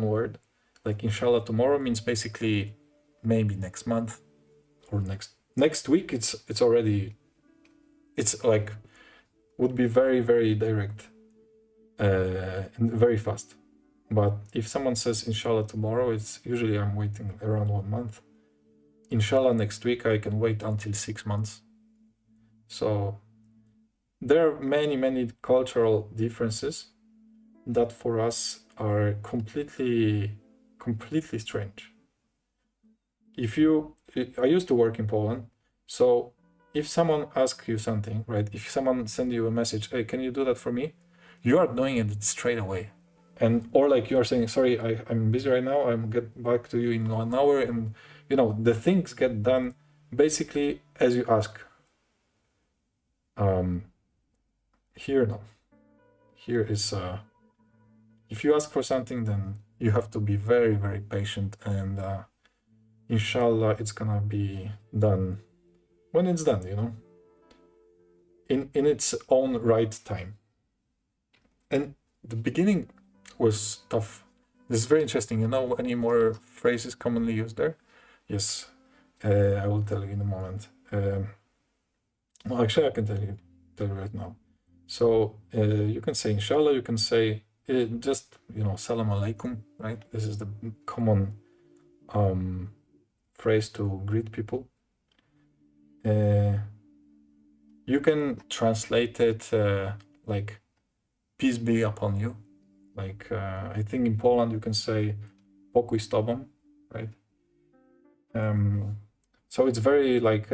word. Like inshallah tomorrow means basically maybe next month or next week. It's already, it's like would be very, very direct and very fast. But if someone says inshallah tomorrow, it's usually I'm waiting around 1 month. Inshallah next week, I can wait until 6 months. So there are many cultural differences that for us are completely strange. I used to work in Poland, so if someone asks you something, right? If someone sends you a message, hey, can you do that for me? You are doing it straight away. And or like you are saying, sorry, I'm busy right now, I'm get back to you in 1 hour, and the things get done basically as you ask. Here, no. Here is, if you ask for something, then you have to be very, very patient, and inshallah, it's gonna be done when it's done, in its own right time. And the beginning was tough. This is very interesting. Any more phrases commonly used there? Yes, I will tell you in a moment. Well, actually, I can tell you right now. So you can say inshallah, you can say just, salam alaikum, right? This is the common phrase to greet people. You can translate it like peace be upon you. Like I think in Poland you can say pokój z tobą, right? So it's very like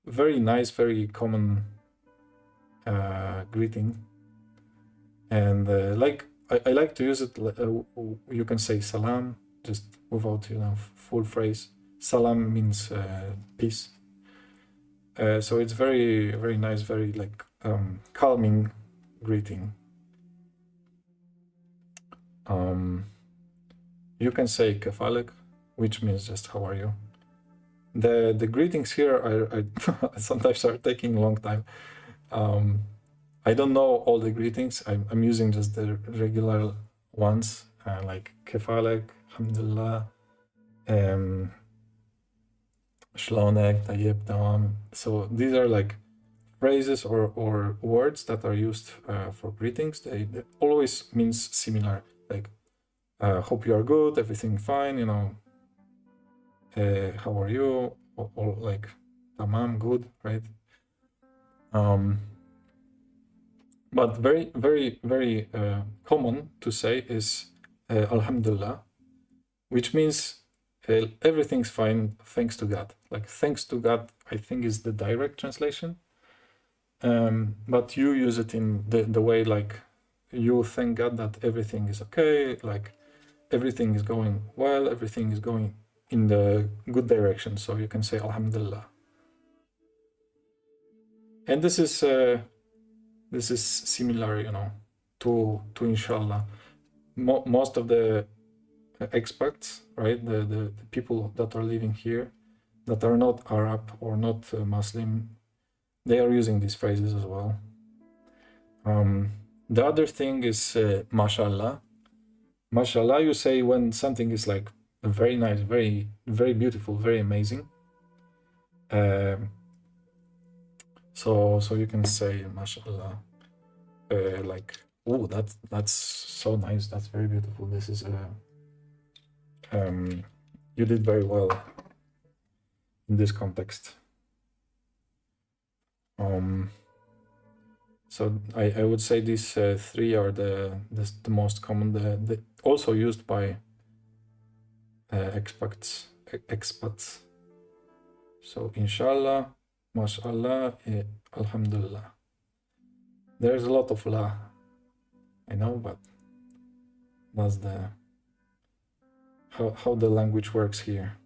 very nice, very common greeting, and like I like to use it. You can say salam just without full phrase. Salam means peace. So it's very, very nice, very like calming greeting. You can say kefalek, which means just how are you. The greetings here are sometimes are taking a long time. I don't know all the greetings. I'm using just the regular ones, like kefalek, alhamdulillah, shlonek, tayyib, tamam. So these are like phrases or words that are used for greetings. They always means similar, like hope you are good, everything fine, how are you, or like tamam, good, right? But very, very, very common to say is alhamdulillah, which means everything's fine thanks to God. Like thanks to God, I think is the direct translation. But you use it in the way like you thank God that everything is okay, like everything is going well, everything is going in the good direction. So you can say alhamdulillah. And this is similar, to inshallah. Most of the expats, right, the people that are living here, that are not Arab or not Muslim, they are using these phrases as well. The other thing is mashallah. Mashallah, you say when something is like very nice, very, very beautiful, very amazing. So you can say mashallah, like, oh, that's so nice, that's very beautiful. This is you did very well in this context. So I would say these three are the most common, the also used by expats. So inshallah, mashallah, alhamdulillah. There's a lot of la, I know, but that's the how the language works here.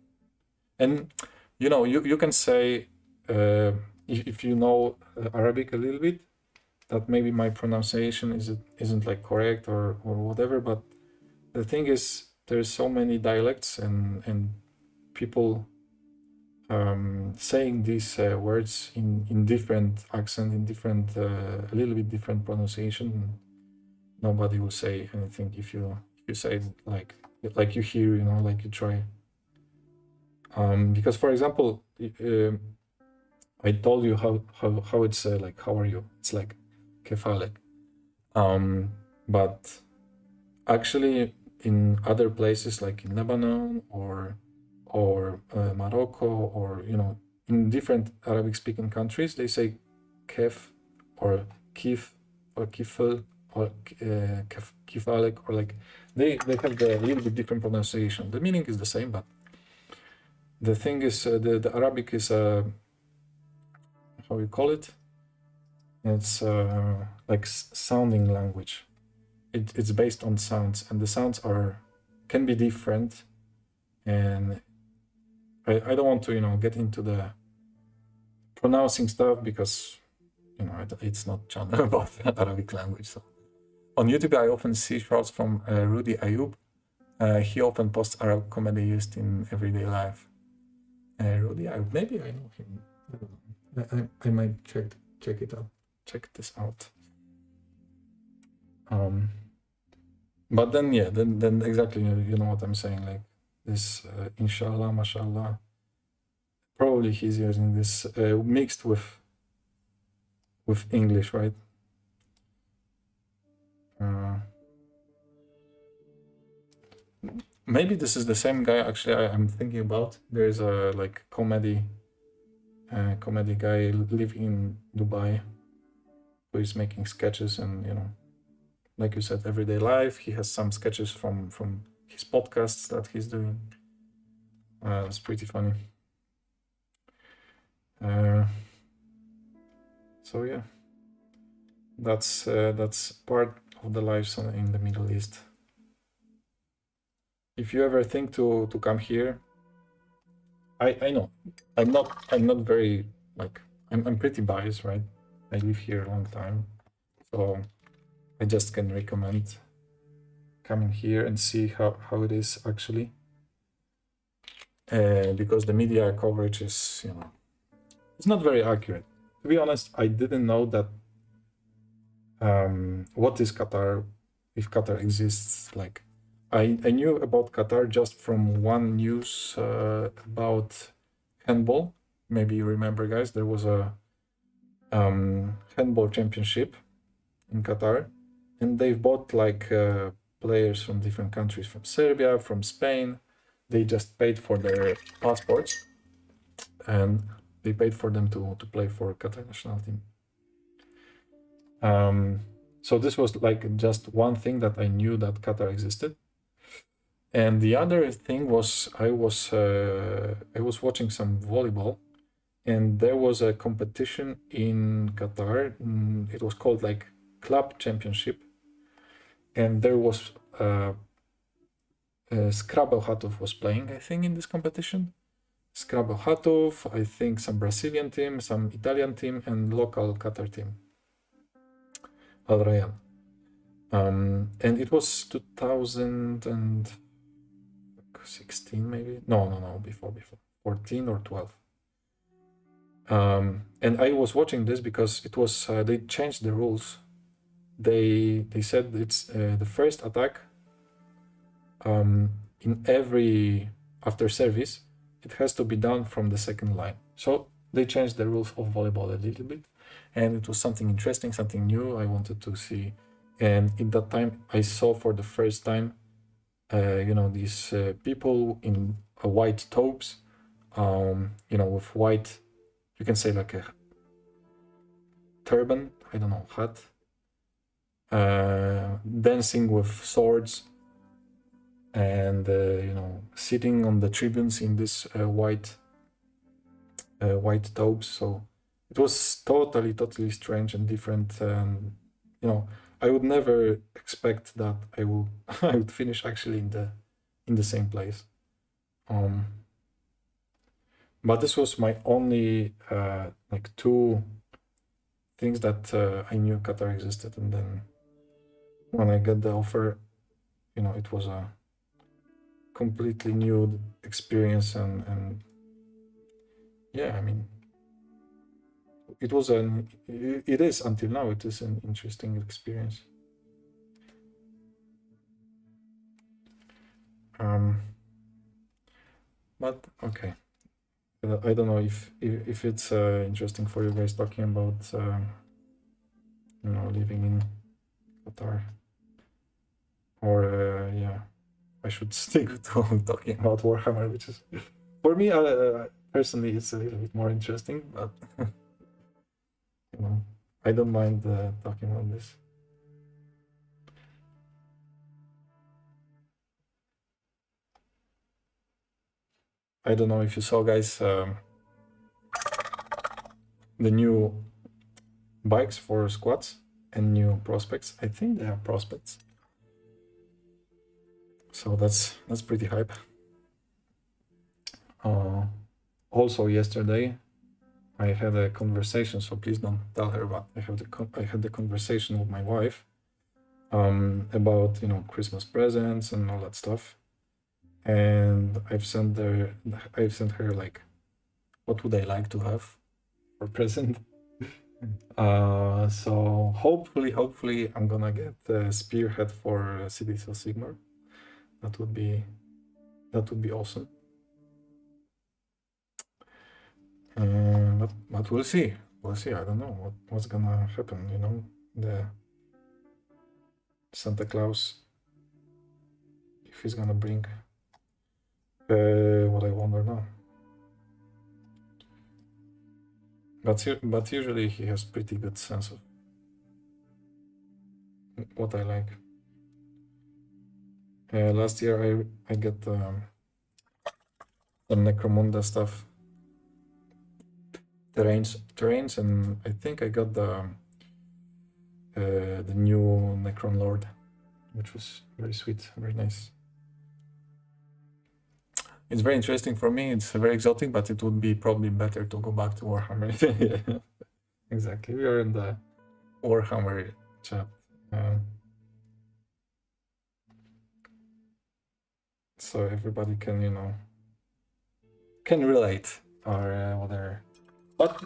And you can say if you know Arabic a little bit, that maybe my pronunciation isn't like correct or whatever, but the thing is there's so many dialects and people saying these words in different accent, in different a little bit different pronunciation. Nobody will say anything if you say it like you hear, like you try. Because for example, I told you how it's like how are you? It's like kefalek. But actually in other places like in Lebanon or Morocco or in different Arabic speaking countries, they say kef or kif or kifel or kifalek, or like they have the little bit different pronunciation. The meaning is the same, but the thing is the Arabic is how you call it? It's like sounding language. It's based on sounds, and the sounds can be different, and I don't want to, you know, get into the pronouncing stuff because, you know, it's not channel about Arabic language. So on YouTube, I often see shorts from Rudy Ayoub. He often posts Arab comedy used in everyday life. Rudy Ayoub, maybe I know him. I don't know. I might check it out. Check this out. But then yeah, then exactly, you know what I'm saying, like this inshallah, mashallah. Probably he's using this mixed with English, right? Maybe this is the same guy. Actually, I'm thinking about. There's a like comedy guy living in Dubai who is making sketches, and you know, like you said, everyday life. He has some sketches from his podcasts that he's doing. It's pretty funny. So yeah, that's part of the lives in the Middle East. If you ever think to come here, I know I'm not very like I'm pretty biased, right? I live here a long time, so I just can recommend coming here and see how it is actually, because the media coverage is, you know, it's not very accurate. To be honest, I didn't know that what is Qatar, if Qatar exists. Like I knew about Qatar just from one news about handball. Maybe you remember, guys, there was a handball championship in Qatar, and they've bought like players from different countries, from Serbia, from Spain. They just paid for their passports, and they paid for them to play for Qatar national team. So this was like just one thing that I knew that Qatar existed. And the other thing was I was watching some volleyball, and there was a competition in Qatar. It was called like Club Championship, and there was Skrabel Hatov was playing, I think, in this competition. Skrabel Hatov, I think some Brazilian team, some Italian team, and local Qatar team, Al Rayyan. And it was 2016 maybe. No, before 14 or 12. And I was watching this because it was they changed the rules. They said it's the first attack in every after service, it has to be done from the second line. So they changed the rules of volleyball a little bit, and it was something interesting, something new I wanted to see. And in that time, I saw for the first time, you know, these people in white taubes, you know, with white, you can say like a turban, I don't know, hat, dancing with swords, and you know, sitting on the tribunes in this white taubes. So it was totally strange and different. You know, I would never expect that I would finish actually in the same place. But this was my only like two things that I knew Qatar existed, and then when I got the offer, you know, it was a completely new experience, and yeah, I mean, it is until now, it is an interesting experience. But okay, I don't know if it's interesting for you guys talking about you know, living in Qatar, or yeah, I should stick to talking about Warhammer, which is for me personally it's a little bit more interesting, but you know, I don't mind talking about this. I don't know if you saw, guys, the new bikes for squads and new prospects. I think they are prospects. So that's pretty hype. Also yesterday, I had a conversation. So please don't tell her, but I had the conversation with my wife about Christmas presents and all that stuff. And I've sent her like, what would I like to have for present. So hopefully I'm gonna get a spearhead for Cities of Sigmar. That would be awesome. But we'll see. I don't know what's gonna happen. The Santa Claus, if he's gonna bring what I wonder now. But usually he has pretty good sense of what I like. Last year I got some Necromunda stuff, terrains, and I think I got the new Necron Lord, which was very sweet, very nice. It's very interesting for me. It's very exotic, but it would be probably better to go back to Warhammer. Yeah, exactly. We are in the Warhammer chat. So everybody can, can relate or whatever. But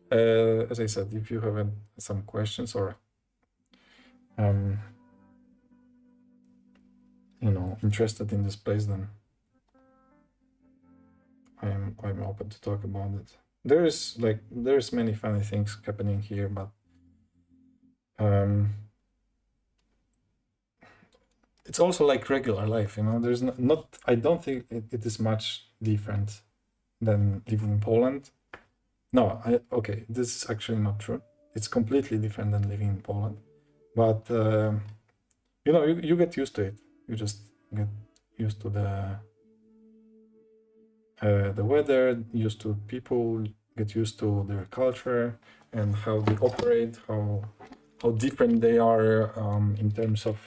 as I said, if you have some questions or interested in this place, then I'm open to talk about it. There's many funny things happening here, but it's also like regular life, There's not I don't think it is much different than living in Poland. No, okay, this is actually not true. It's completely different than living in Poland, but you get used to it. You just get used to the weather, used to people, get used to their culture and how they operate, how different they are in terms of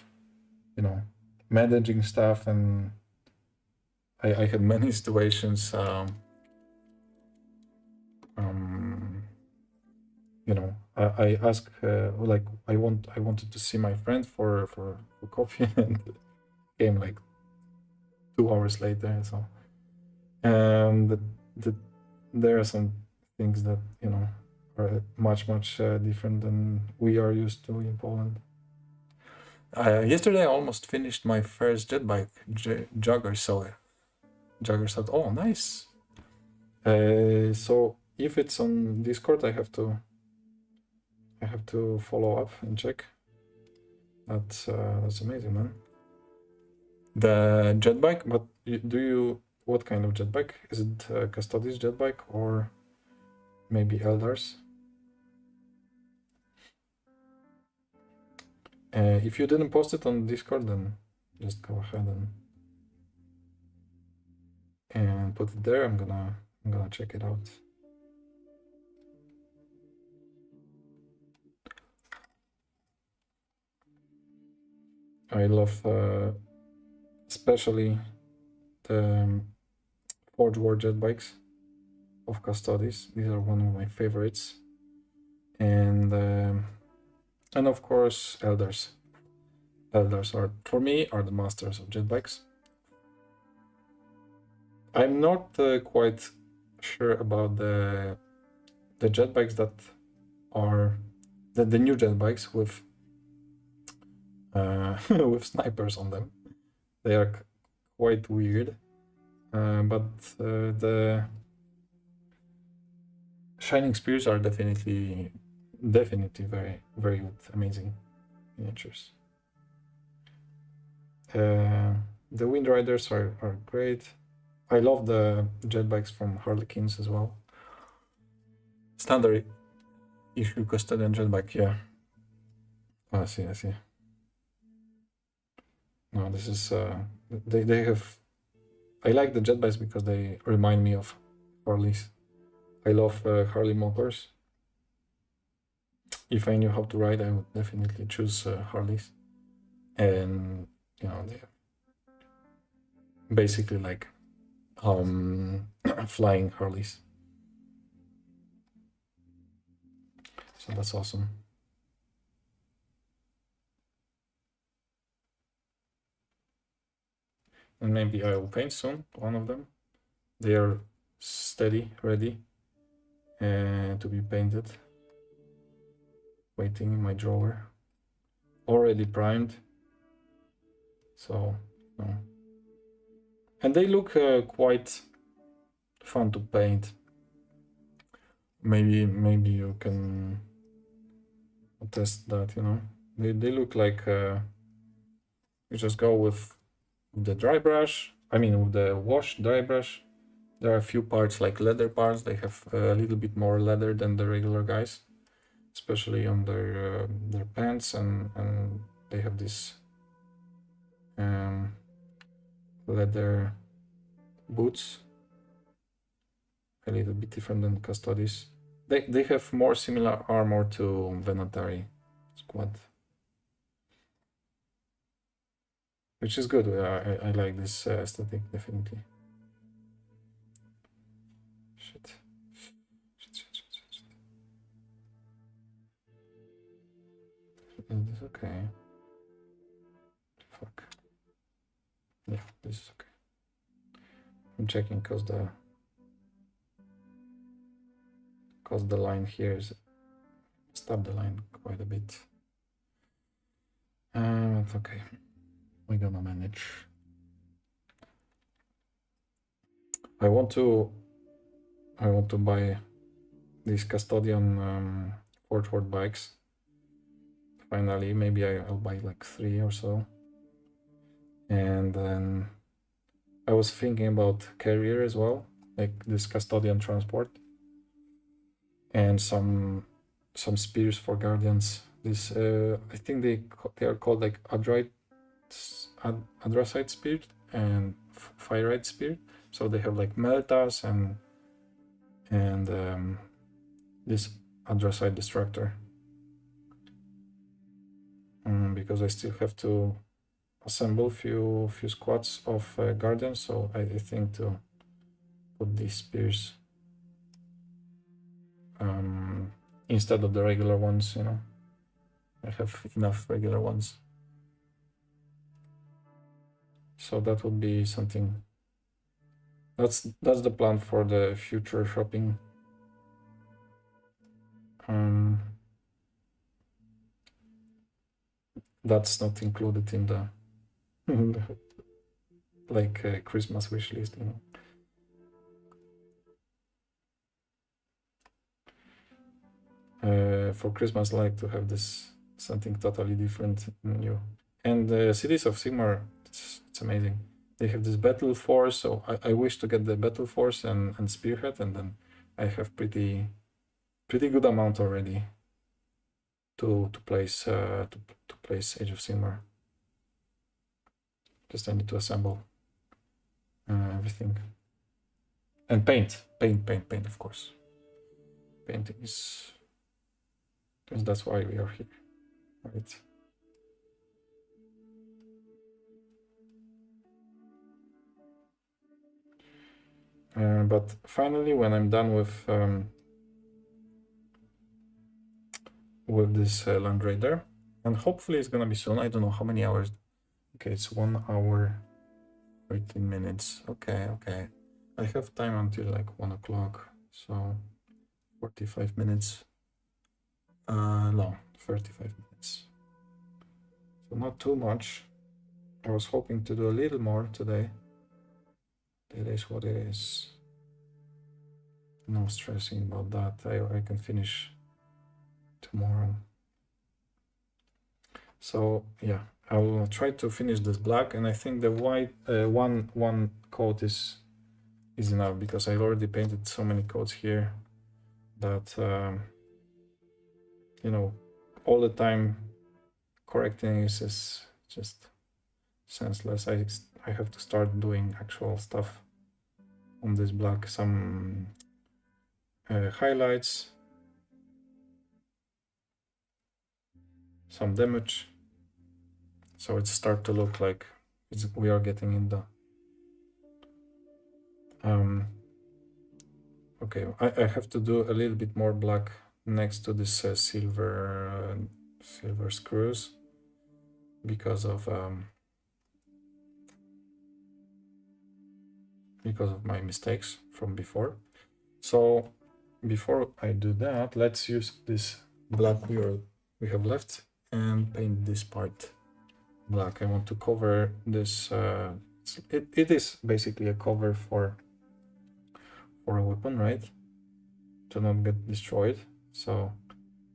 managing stuff. And I had many situations I asked like I wanted to see my friend for coffee and came like 2 hours later. So there are some things that are much different than we are used to in Poland. Yesterday I almost finished my first jet bike, Juggersaut. Oh, nice. So if it's on Discord, I have to follow up and check. That's amazing, man. The jet bike, but what kind of jet bike? Is it Custodes jet bike or maybe Eldars? If you didn't post it on Discord, then just go ahead and put it there. I'm gonna check it out. I love especially the Forge War jet bikes of Custodes. These are one of my favorites, and of course Eldars. Eldars are, for me, the masters of jet bikes. I'm not quite sure about the jet bikes that are the new jet bikes with with snipers on them. They are quite weird, but the Shining Spears are definitely very good, amazing miniatures. The Wind Riders are great. I love the jet bikes from Harlequins as well. Standard issue custodian jet bike, yeah. I see. No, this is they have. I like the jet bikes because they remind me of Harleys. I love Harley motors. If I knew how to ride, I would definitely choose Harleys. And they have basically like flying Harleys. So that's awesome. And maybe I will paint soon one of them. They are steady, ready to be painted. Waiting in my drawer. Already primed. So, no. And they look quite fun to paint. Maybe you can test that, you know. They look like you just go with the dry brush. I mean, with the wash dry brush. There are a few parts like leather parts. They have a little bit more leather than the regular guys, especially on their pants, and they have this leather boots, a little bit different than Custodes. They have more similar armor to Venatari squad, which is good. I like this aesthetic, definitely. Shit. Is this okay? Fuck. Yeah, this is okay. I'm checking because the line here is stop the line quite a bit. Okay, we're gonna manage. I want to buy these custodian Forge bikes. Finally, maybe I'll buy like 3 or so. And then I was thinking about carrier as well, like this custodian transport, and some spears for guardians. This I think they are called like Adrasite spear and Firite spear. So they have like Meltas and this Adrasite destructor. Because I still have to assemble few squads of guardians, so I think to put these spears instead of the regular ones, you know. I have enough regular ones. So that would be something. That's the plan for the future shopping. That's not included in the like Christmas wish list, you know. For Christmas, I like to have this something totally different, new. And the Cities of Sigmar, it's amazing. They have this battle force, so I wish to get the battle force and spearhead, and then I have pretty good amount already to place Age of Sigmar. Just I need to assemble everything and paint, of course. Painting is because that's why we are here, right? But finally, when I'm done with this Land Raider, and hopefully it's gonna be soon. I don't know how many hours. Okay, it's 1 hour, 13 minutes. Okay. I have time until like 1 o'clock, so 45 minutes. No, 35 minutes. So not too much. I was hoping to do a little more today. It is what it is. No stressing about that. I can finish tomorrow. So yeah, I will try to finish this black, and I think the white one coat is enough, because I already painted so many coats here that you know, all the time correcting is just senseless. I have to start doing actual stuff on this black, some highlights, some damage, so it start to look like we are getting in Okay, I have to do a little bit more black next to this silver screws because of my mistakes from before. So before I do that, let's use this black we have left and paint this part black. I want to cover this. It is basically a cover for a weapon, right? To not get destroyed. So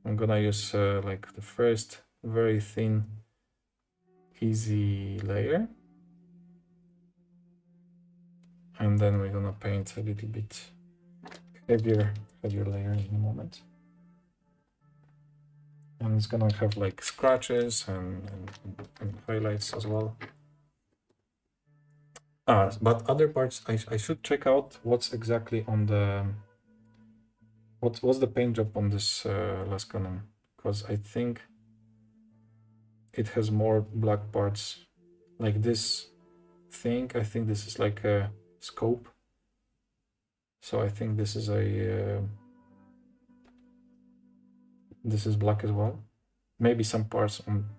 I'm gonna use like the first very thin, easy layer. And then we're gonna paint a little bit heavier layer in a moment. And it's gonna have like scratches and highlights as well. But other parts, I should check out what's exactly on the what's the paint job on this last cannon, because I think it has more black parts. Like this thing, I think this is like a scope. So I think this is this is black as well. Maybe some parts on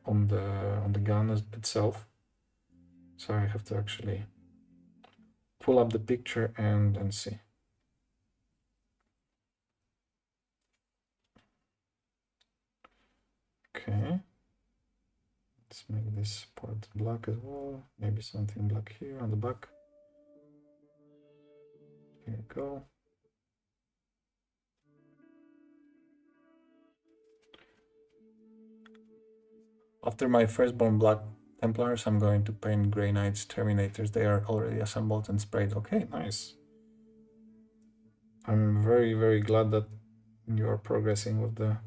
the gun itself. So I have to actually pull up the picture and see. Okay. Let's make this part black as well. Maybe something black here on the back. Here we go. After my firstborn Black Templars, I'm going to paint Grey Knights Terminators. They are already assembled and sprayed. Okay, nice. I'm very, very glad that you are progressing with the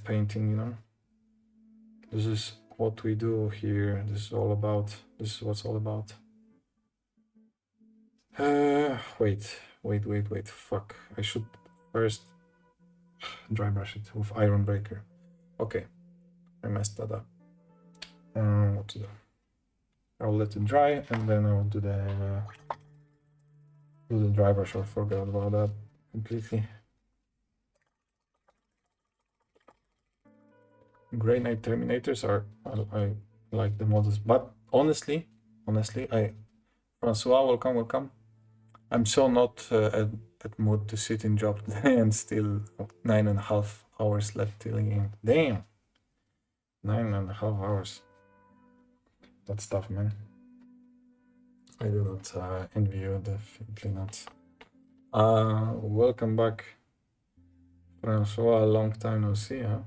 painting, you know. This is what we do here. This is all about. This is what's all about. Wait. Fuck. I should first dry brush it with Iron Breaker. Okay. I messed that up. What to do? I'll let it dry and then I'll do the dry brush. I forgot about that completely. Grey Knight Terminators are I like the models, but honestly, Francois, welcome. I'm so not at mood to sit in job today and still 9.5 hours left till the game. Damn. 9.5 hours. That's tough, man. I do not envy you, definitely not. Welcome back, Francois. Long time no see, huh?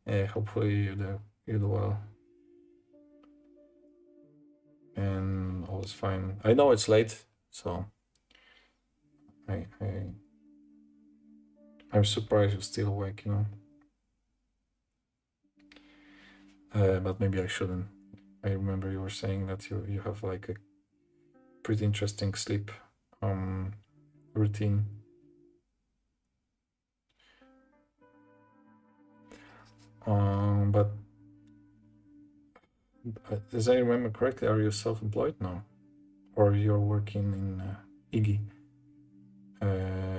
Yeah, hopefully you do well. And all is fine. I know it's late, so I'm surprised you're still awake, you know. But maybe I shouldn't. I remember you were saying that you have like a pretty interesting sleep routine. But as I remember correctly, are you self-employed now, or you're working in Iggy?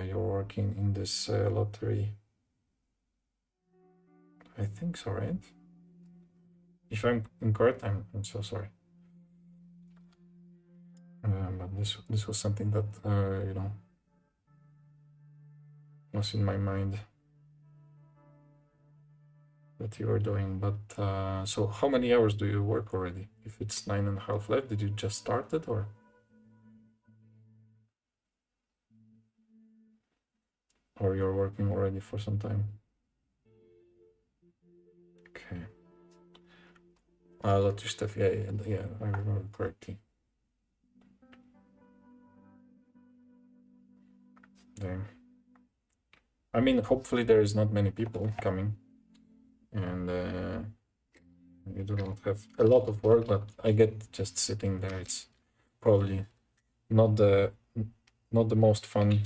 You're working in this lottery. I think so, right? If I'm incorrect, I'm so sorry. But this was something that you know, was in my mind that you were doing. But so how many hours do you work already? If it's 9.5 left, did you just start it or you're working already for some time? Okay. A lot of stuff. Yeah, I remember correctly. Damn. I mean, hopefully there is not many people coming, and you don't have a lot of work. But I get just sitting there. It's probably not the most fun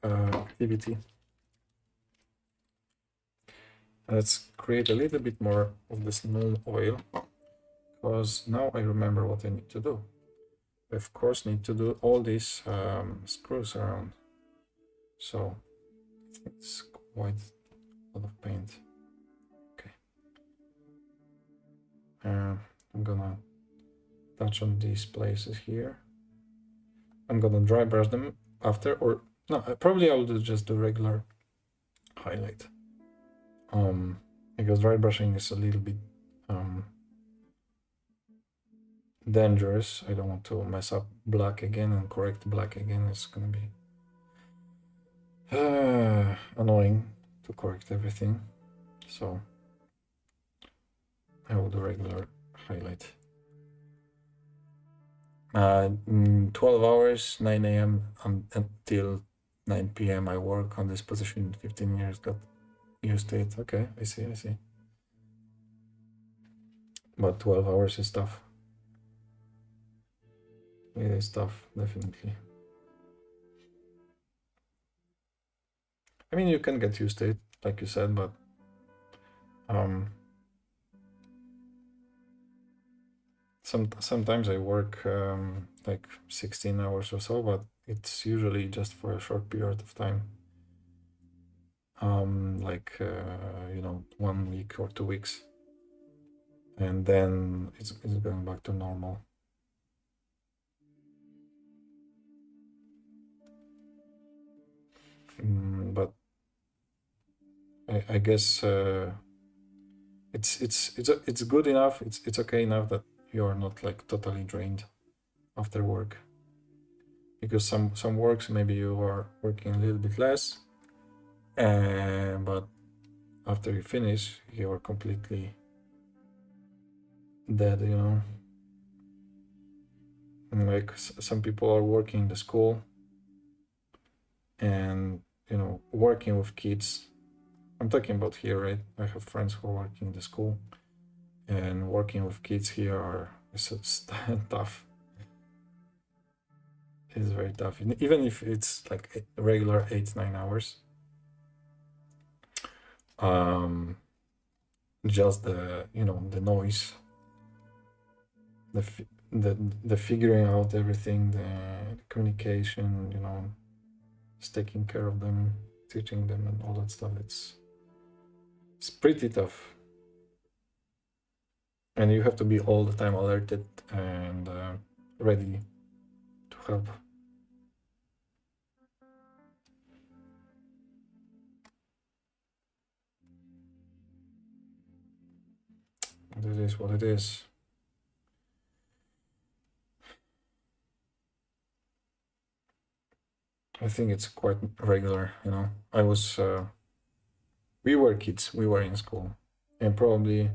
activity. Let's create a little bit more of this null oil, because now I remember what I need to do. of course need to do all these screws around. So it's quite a lot of paint. Okay. I'm gonna touch on these places here. I'm gonna dry brush them after, or no, probably I'll just do regular highlight. Because dry brushing is a little bit dangerous. I don't want to mess up black again and correct black again. It's gonna be annoying to correct everything. So I will do regular highlight. 12 hours, 9 a.m. until 9 p.m. I work on this position 15 years, got used to it. Okay, I see. But 12 hours is tough. It is tough, definitely. I mean, you can get used to it, like you said, but sometimes I work like 16 hours or so, but it's usually just for a short period of time. Like, 1 week or 2 weeks. And then it's going back to normal. But I guess it's good enough. It's okay enough that you are not like totally drained after work. Because some works maybe you are working a little bit less, but after you finish, you are completely dead. And like some people are working in the school, and working with kids. I'm talking about here, right? I have friends who are working in the school, and working with kids here is tough. It's very tough, even if it's like regular 8-9 hours. Just the the noise, the figuring out everything, the communication, just taking care of them, teaching them, and all that stuff. It's pretty tough, and you have to be all the time alerted and ready to help. It is what it is. I think it's quite regular, I was we were kids, we were in school, and probably,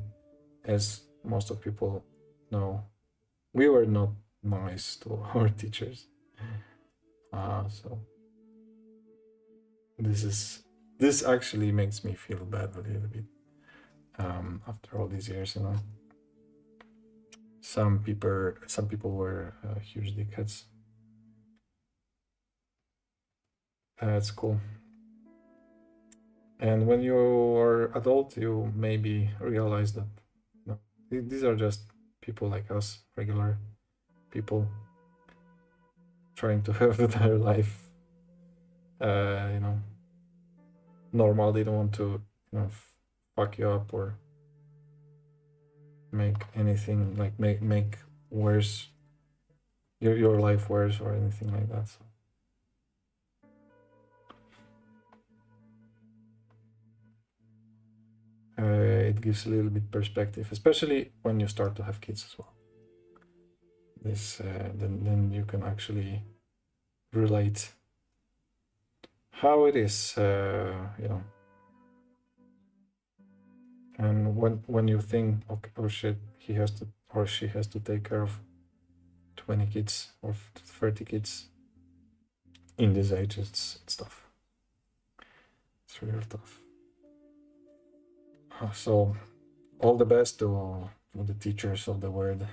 as most of people know, we were not nice to our teachers. So this actually makes me feel bad a little bit after all these years. Some people were huge dickheads. It's cool. And when you are adult, you maybe realize that these are just people like us, regular people trying to have their life normal. They don't want to fuck you up or make anything like make worse your life worse or anything like that. So it gives a little bit perspective, especially when you start to have kids as well. This then you can actually relate how it is, and when you think, okay, oh shit, he has to or she has to take care of 20 kids or 30 kids in this age, it's tough. It's real tough. So all the best to the teachers of the world.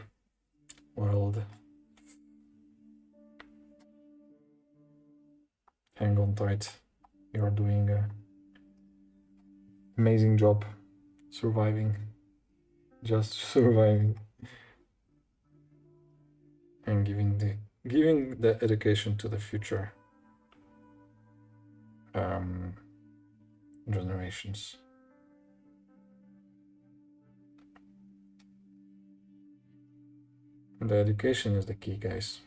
Hang on tight. You're doing an amazing job surviving. Just surviving. And giving giving the education to the future generations. And the education is the key, guys.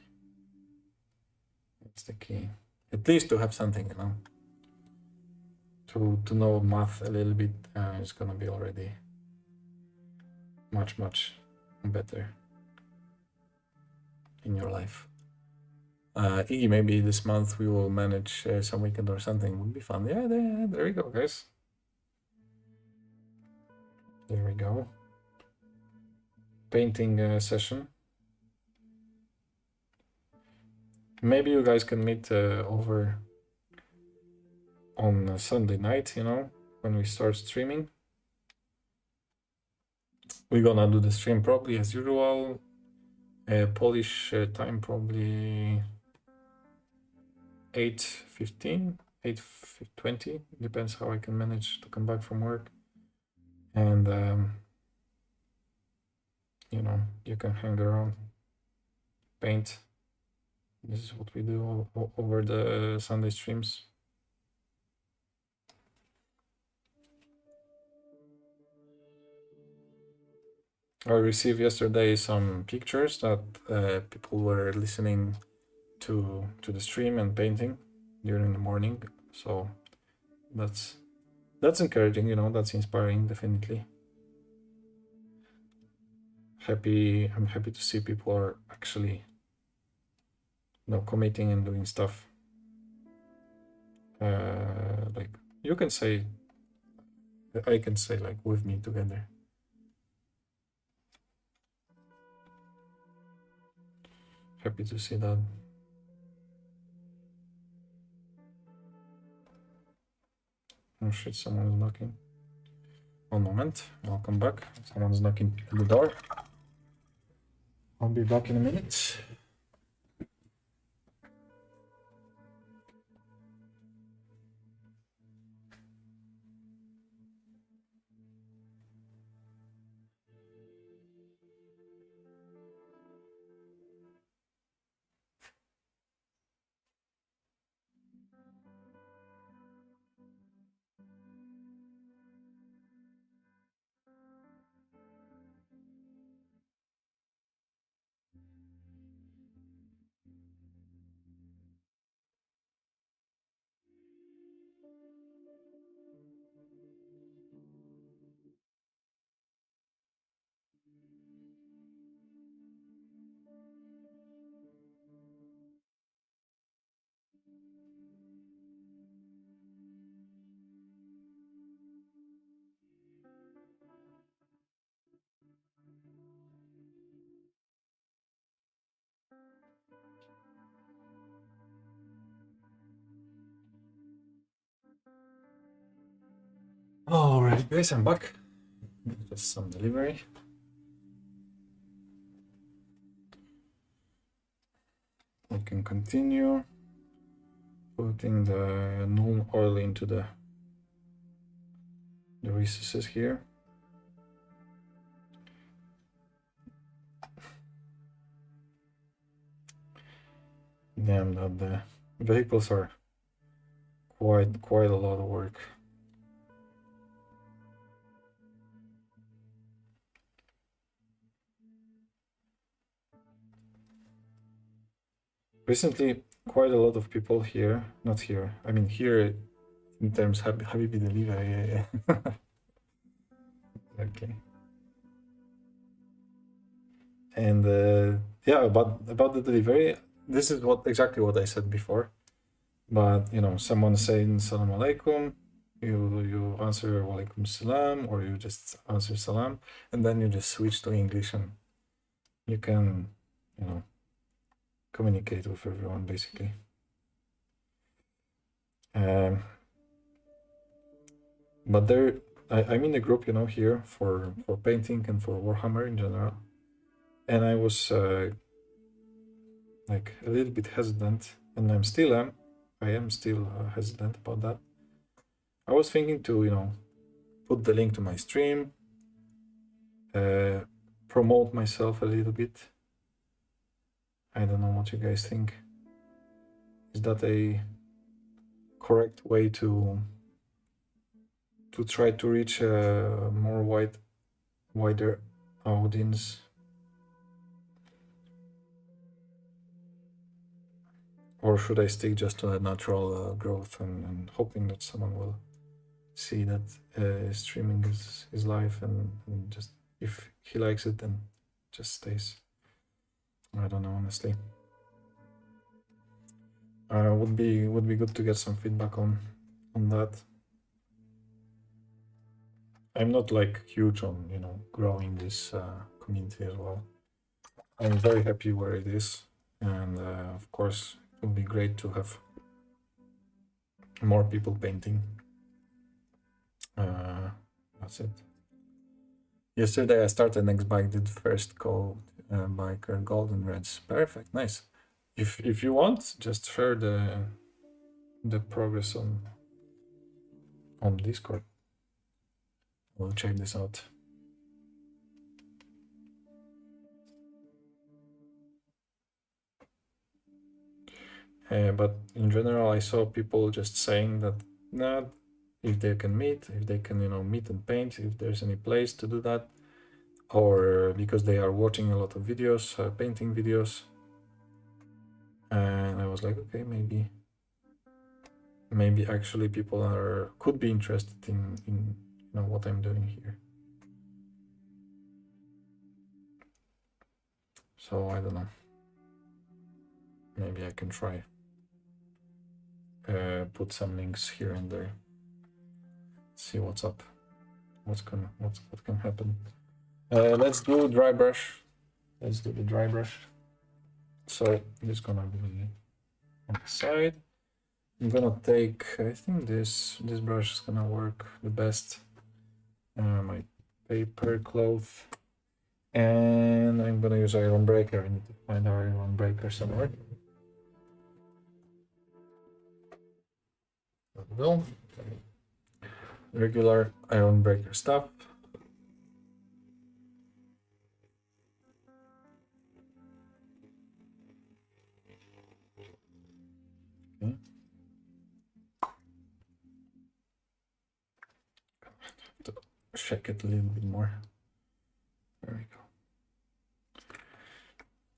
It's the key. At least to have something, you know. To know math a little bit is gonna be already much better in your life. Iggy, maybe this month we will manage some weekend or something. Would be fun. Yeah, there we go, guys. There we go. Painting session. Maybe you guys can meet over on Sunday night, you know, when we start streaming. We're gonna do the stream probably as usual. Polish time probably 8:15, 8:20, depends how I can manage to come back from work. And you know, you can hang around, paint. This is what we do over the Sunday streams. I received yesterday some pictures that people were listening to the stream and painting during the morning. So that's encouraging, you know, that's inspiring, definitely. I'm happy to see people are actually, you know, committing and doing stuff. Like you can say, I can say like with me together. Happy to see that. Oh shit, someone is knocking. One moment, welcome back. Someone's knocking at the door. I'll be back in a minute. All right, guys, I'm back. Just some delivery. We can continue putting the null oil into the recesses here. Damn, that the vehicles are quite a lot of work. Recently, quite a lot of people here, not here, I mean here in terms Habibi delivery, yeah. Okay. And yeah, about the delivery, this is exactly what I said before. But you know, someone saying salam alaikum, you answer wa alaikum salam, or you just answer salam, and then you just switch to English, and you can, you know, communicate with everyone basically. But there, I'm in a group, you know, here for painting and for Warhammer in general, and I was like a little bit hesitant, and I am still hesitant about that. I was thinking to, you know, put the link to my stream, promote myself a little bit, I don't know what you guys think. Is that a correct way to try to reach a more wider audience? Or should I stick just to a natural growth and hoping that someone will see that streaming is life and just if he likes it then just stays? I don't know, honestly. Would be good to get some feedback on that. I'm not like huge on growing this community as well. I'm very happy where it is, and of course it would be great to have more people painting. That's it. Yesterday I started next bike, did first code biker golden reds. Perfect, nice. If you want, just share the progress on Discord. We'll check this out. But in general, I saw people just saying that if they can meet, if they can meet and paint, if there's any place to do that, or because they are watching a lot of videos, painting videos, and I was like, okay, maybe actually people could be interested in what I'm doing here. So I don't know. Maybe I can try put some links here and there. See what's up. What can happen. Let's do dry brush. Let's do the dry brush. So it's gonna be on the side. I'm gonna take, I think this brush is gonna work the best. My paper cloth, and I'm gonna use iron breaker. I need to find our iron breaker somewhere. There we go. Regular iron breaker stuff. Okay. To check it a little bit more. There we go.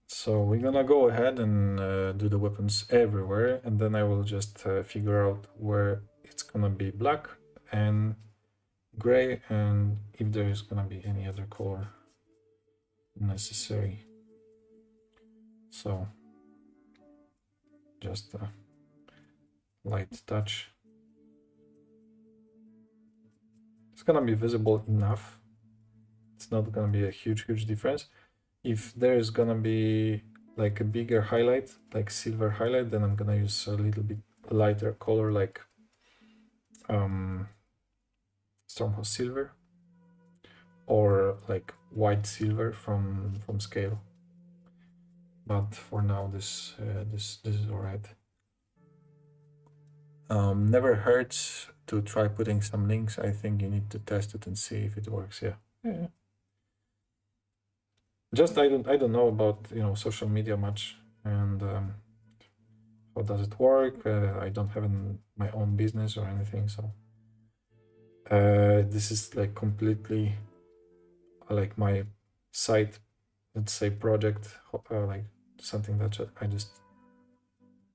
So we're gonna go ahead and do the weapons everywhere, and then I will just figure out where it's gonna be black and gray, and if there is gonna be any other color necessary. So just a light touch. It's gonna be visible enough. It's not gonna be a huge difference. If there's gonna be like a bigger highlight, like silver highlight, then I'm gonna use a little bit lighter color, like Stormhouse silver, or like white silver from scale. But for now, this is alright. Never hurts to try putting some links. I think you need to test it and see if it works. Yeah. Just I don't know about social media much, and how does it work. I don't have my own business or anything, so this is like completely like my side, let's say, project, like something that I just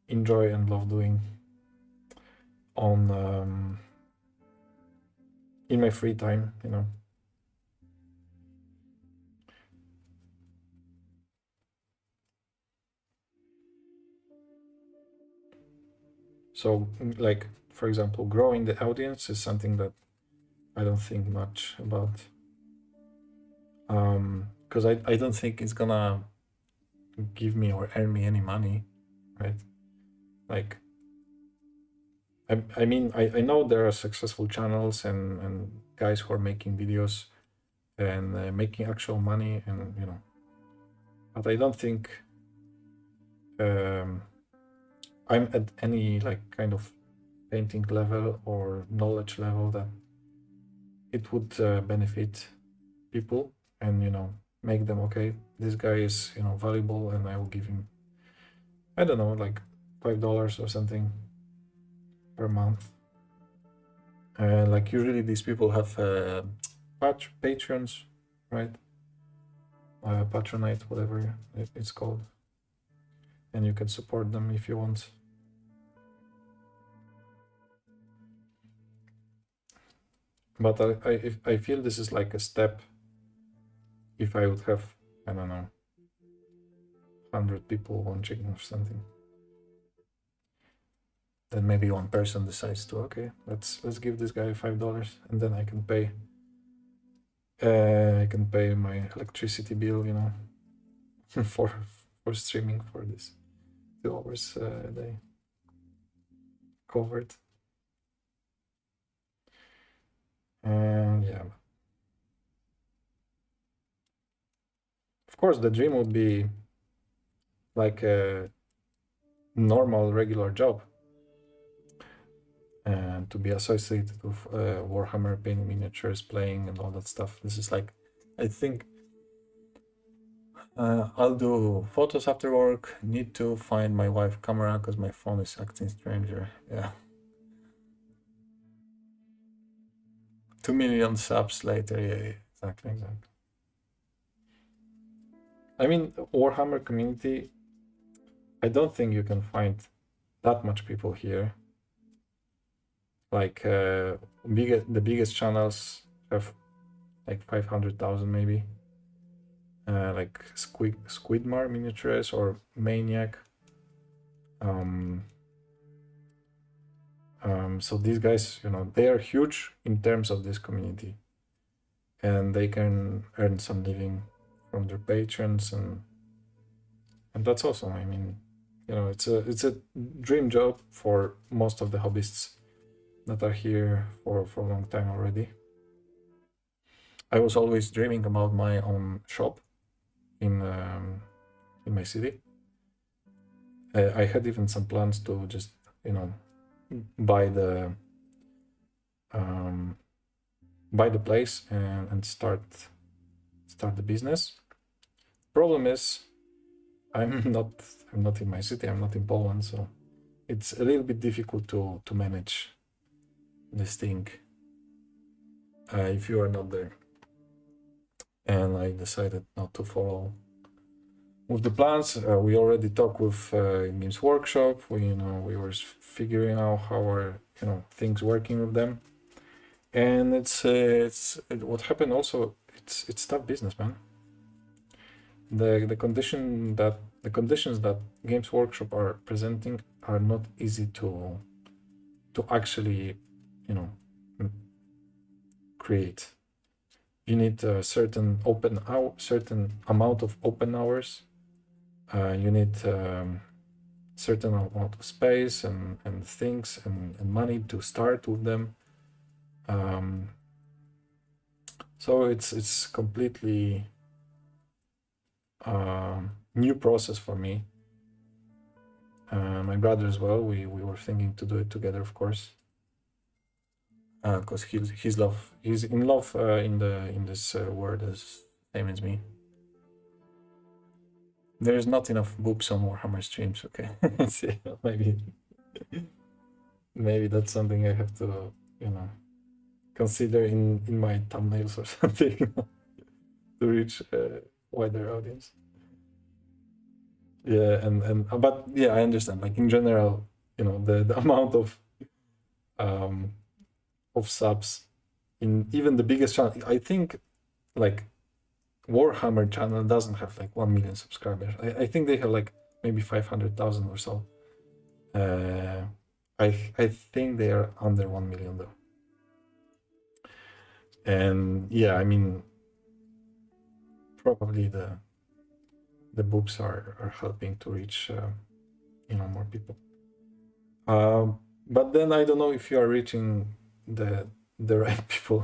enjoy and love doing on in my free time, So like, for example, growing the audience is something that I don't think much about, because I don't think it's gonna give me or earn me any money, right? Like, I mean, I know there are successful channels and guys who are making videos and making actual money, and but I don't think I'm at any like kind of painting level or knowledge level that it would benefit people and make them, okay, this guy is valuable and I will give him I don't know, like $5 or something per month. Like usually these people have patrons, right? Patronite, whatever it's called, and you can support them if you want. But I feel this is like a step. If I would have, I don't know, 100 people watching or something, then maybe one person decides to, okay, let's give this guy $5, and then I can pay my electricity bill, you know, for streaming for this 2 hours a day covered. And yeah, of course the dream would be like a normal regular job, and to be associated with Warhammer, painting miniatures, playing and all that stuff. This is like, I think I'll do photos after work. Need to find my wife camera because my phone is acting stranger. Yeah. 2 million subs later. Yeah, exactly. I mean, Warhammer community, I don't think you can find that much people here. Like the biggest channels have like 500,000 maybe. Like Squidmar Miniatures or Maniac. So these guys, you know, they are huge in terms of this community, and they can earn some living from their patrons, and that's awesome. I mean, you know, it's a dream job for most of the hobbyists that are here for a long time already. I was always dreaming about my own shop in my city. I had even some plans to just, you know, buy the place and start the business. Problem is, I'm not in my city. I'm not in Poland, so it's a little bit difficult to manage this thing if you are not there. And I decided not to follow with the plans. We already talked with Games Workshop. We were figuring out how are things working with them, and what happened also. It's tough business, man. The conditions that Games Workshop are presenting are not easy to actually create. You need a certain amount of open hours. You need certain amount of space and things and money to start with them. So it's completely new process for me. My brother as well. We were thinking to do it together, of course, because he's in love in this world as same as me. There's not enough boobs on Warhammer streams. Okay, so maybe that's something I have to consider in my thumbnails or something to reach a wider audience. Yeah, but yeah, I understand. Like in general, the amount of subs in even the biggest channel. I think like Warhammer channel doesn't have like 1 million subscribers. I think they have like maybe 500,000 or so. I think they are under 1 million though. And yeah, I mean, probably the boobs are helping to reach more people. But then I don't know if you are reaching the right people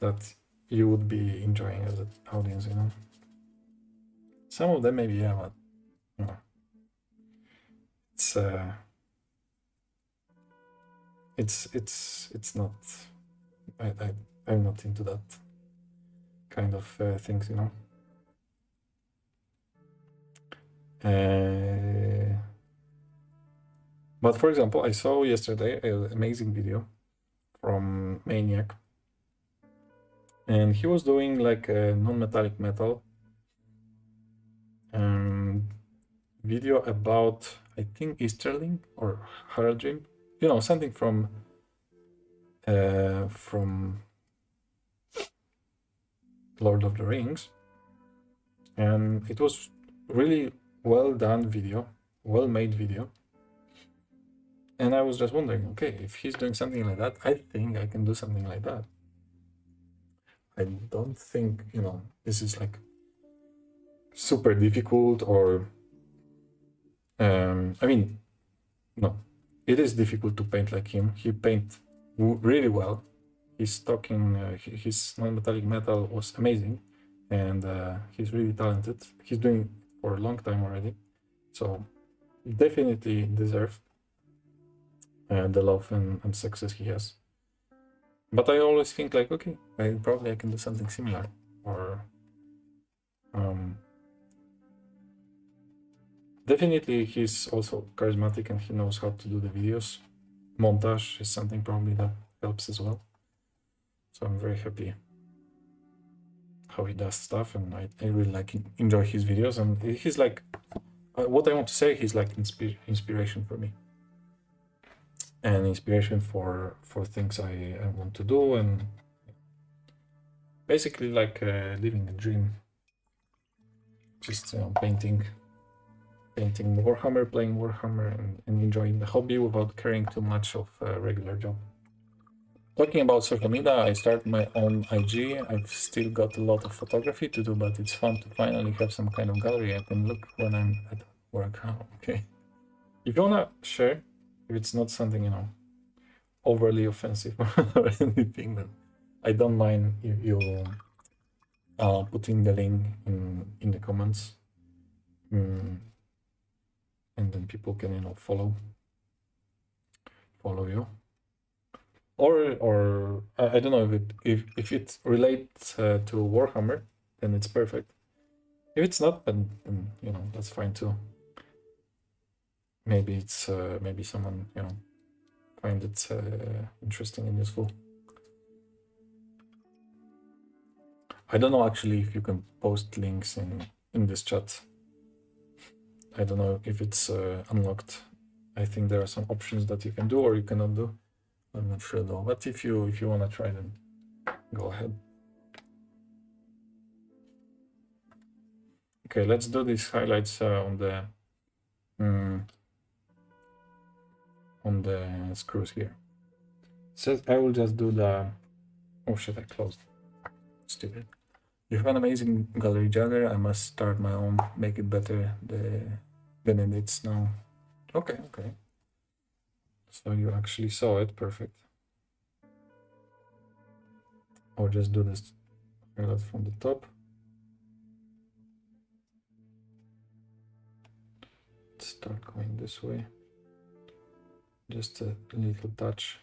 that you would be enjoying as an audience. Some of them maybe, yeah, but it's not. I'm not into that kind of things, But for example, I saw yesterday an amazing video from Maniac, and he was doing like a non-metallic metal video about, I think, Easterling or Haradrim, you know, something from Lord of the Rings, and it was really well done video, well made video. And I was just wondering, okay, if he's doing something like that, I think I can do something like that. I don't think, you know, this is like super difficult or I mean, no, it is difficult to paint like him. He paints really well. He's talking, his non-metallic metal was amazing, and he's really talented. He's doing it for a long time already, so definitely deserve the love and success he has. But I always think like, okay, probably I can do something similar, or definitely he's also charismatic and he knows how to do the videos. Montage is something probably that helps as well. So I'm very happy how he does stuff, and I really like enjoy his videos, and he's like, what I want to say, he's like inspiration for me, and inspiration for things I want to do, and basically like living a dream, just painting Warhammer, playing Warhammer, and enjoying the hobby without caring too much of a regular job. Talking about social media, I started my own IG. I've still got a lot of photography to do, but it's fun to finally have some kind of gallery I can look when I'm at work. Oh, okay. If you wanna share, if it's not something, you know, overly offensive or anything, then I don't mind if you putting the link in the comments, and then people can, you know, follow you. Or I don't know if it relates to Warhammer, then it's perfect. If it's not, then you know, that's fine too. Maybe it's maybe someone, you know, find it interesting and useful. I don't know actually if you can post links in this chat. I don't know if it's unlocked. I think there are some options that you can do or you cannot do. I'm not sure though. But if you want to try, then go ahead. Okay, let's do these highlights on the screws here. So I will just do the. Oh shit! I closed. Stupid. You have an amazing gallery, Jagger. I must start my own, make it better than it is now. Okay, okay. So you actually saw it, perfect. Or just do this highlight from the top. Let's start going this way. Just a little touch.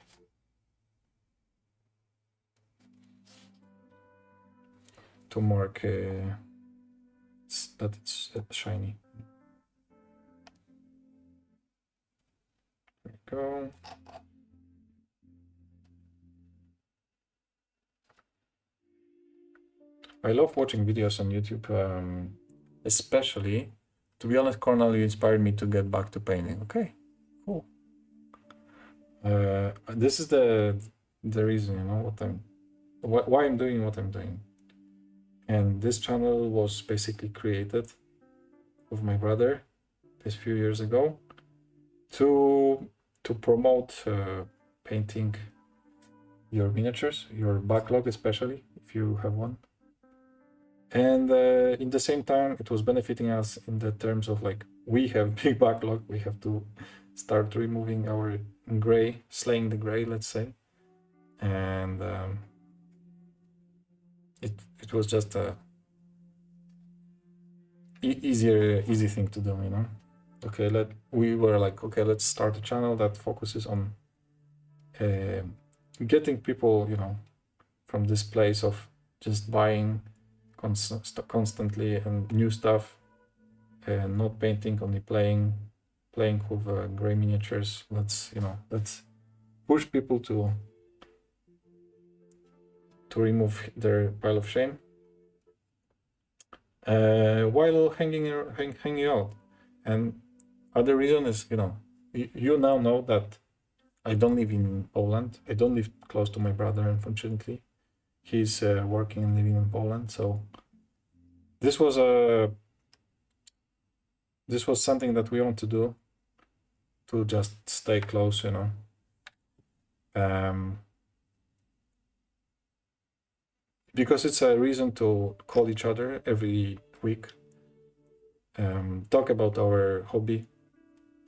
To mark that it's shiny. There we go. I love watching videos on YouTube, especially, to be honest, Cornell, you inspired me to get back to painting. Okay, cool. This is the reason, you know, why I'm doing what I'm doing. And this channel was basically created with my brother this few years ago to promote painting your miniatures, your backlog, especially if you have one. And in the same time, it was benefiting us in the terms of like, we have big backlog, we have to start removing our gray, slaying the gray, let's say. And it was just a easy thing to do, you know. Okay, we were like, okay, let's start a channel that focuses on getting people, you know, from this place of just buying constantly and new stuff, and not painting, only playing playing with gray miniatures. Let's push people to remove their pile of shame while hanging out. And other reason is, you now know that I don't live in Poland. I don't live close to my brother, unfortunately. He's working and living in Poland. So this was something that we want to do, to just stay close, because it's a reason to call each other every week, talk about our hobby.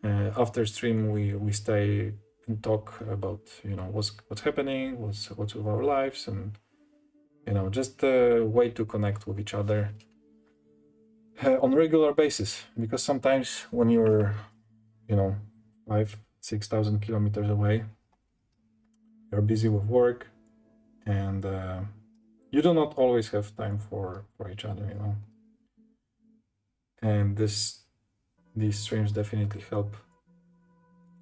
After stream, we stay and talk about what's happening, what's with our lives, and just a way to connect with each other on a regular basis. Because sometimes when you're 5,000-6,000 kilometers away, you're busy with work, and you do not always have time for each other, and these streams definitely help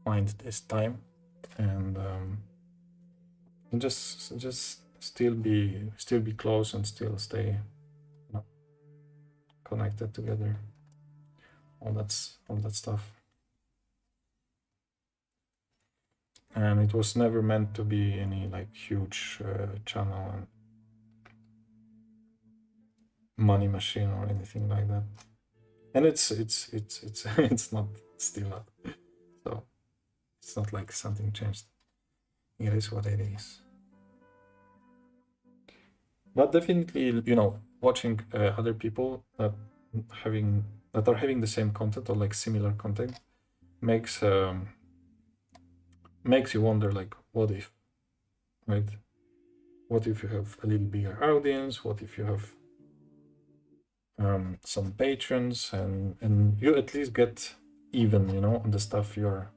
find this time, and just still be close and still stay connected together, all that stuff. And it was never meant to be any like huge channel and money machine or anything like that. And it's not, still not. So it's not like something changed. It is what it is. But definitely, watching other people that are having the same content or like similar content makes you wonder, like, what if, right? What if you have a little bigger audience? What if you have some patrons, and you at least get even, on the stuff you're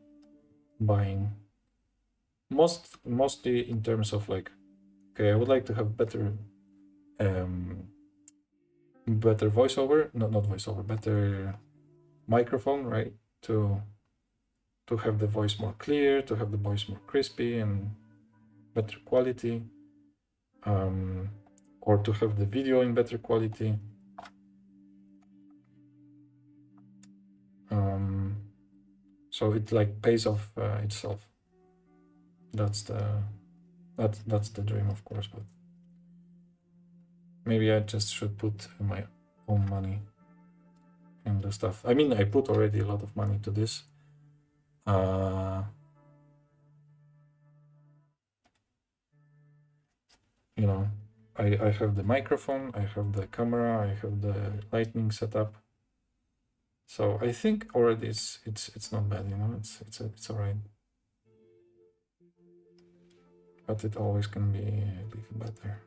buying. Mostly in terms of like, okay, I would like to have better voiceover, not voiceover, better microphone, right? To have the voice more clear, to have the voice more crispy and better quality, or to have the video in better quality. So it like pays off itself. That's the dream, of course, but maybe I just should put my own money in the stuff. I mean, I put already a lot of money to this. I have the microphone, I have the camera, I have the lighting setup. So I think already it's not bad, it's alright. But it always can be a little better.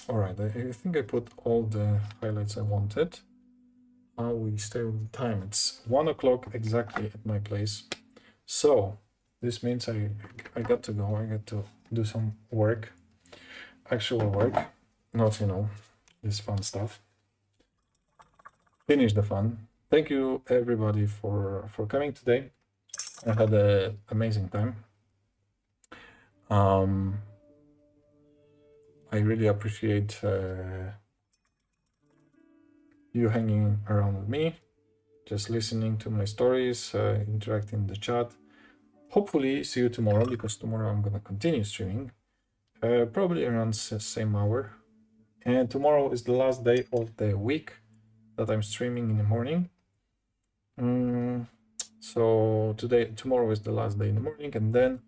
Alright, I think I put all the highlights I wanted. How we stay with the time. It's 1 o'clock exactly at my place. So this means I got to go. I got to do some work, actual work, not this fun stuff. Finish the fun. Thank you everybody for coming today. I had an amazing time. I really appreciate you hanging around with me, just listening to my stories, interacting in the chat. Hopefully see you tomorrow, because tomorrow I'm gonna continue streaming, probably around the same hour. And tomorrow is the last day of the week that I'm streaming in the morning. So tomorrow is the last day in the morning, and then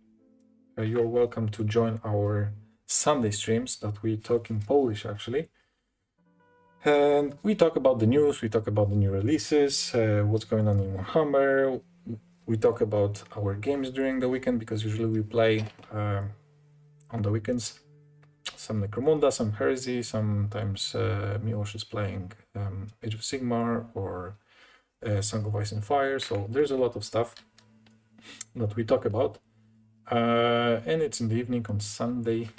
you're welcome to join our Sunday streams that we talk in Polish, actually. And we talk about the news, we talk about the new releases, what's going on in Warhammer. We talk about our games during the weekend, because usually we play on the weekends. Some Necromunda, some Heresy, sometimes Miłosz is playing Age of Sigmar or Song of Ice and Fire. So there's a lot of stuff that we talk about. And it's in the evening on Sunday,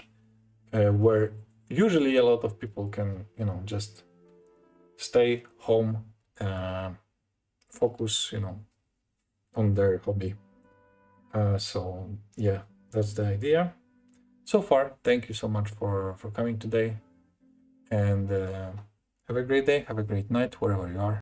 where usually a lot of people can, just stay home focus, on their hobby. So yeah, that's the idea. So far, thank you so much for coming today, and have a great day, have a great night, wherever you are.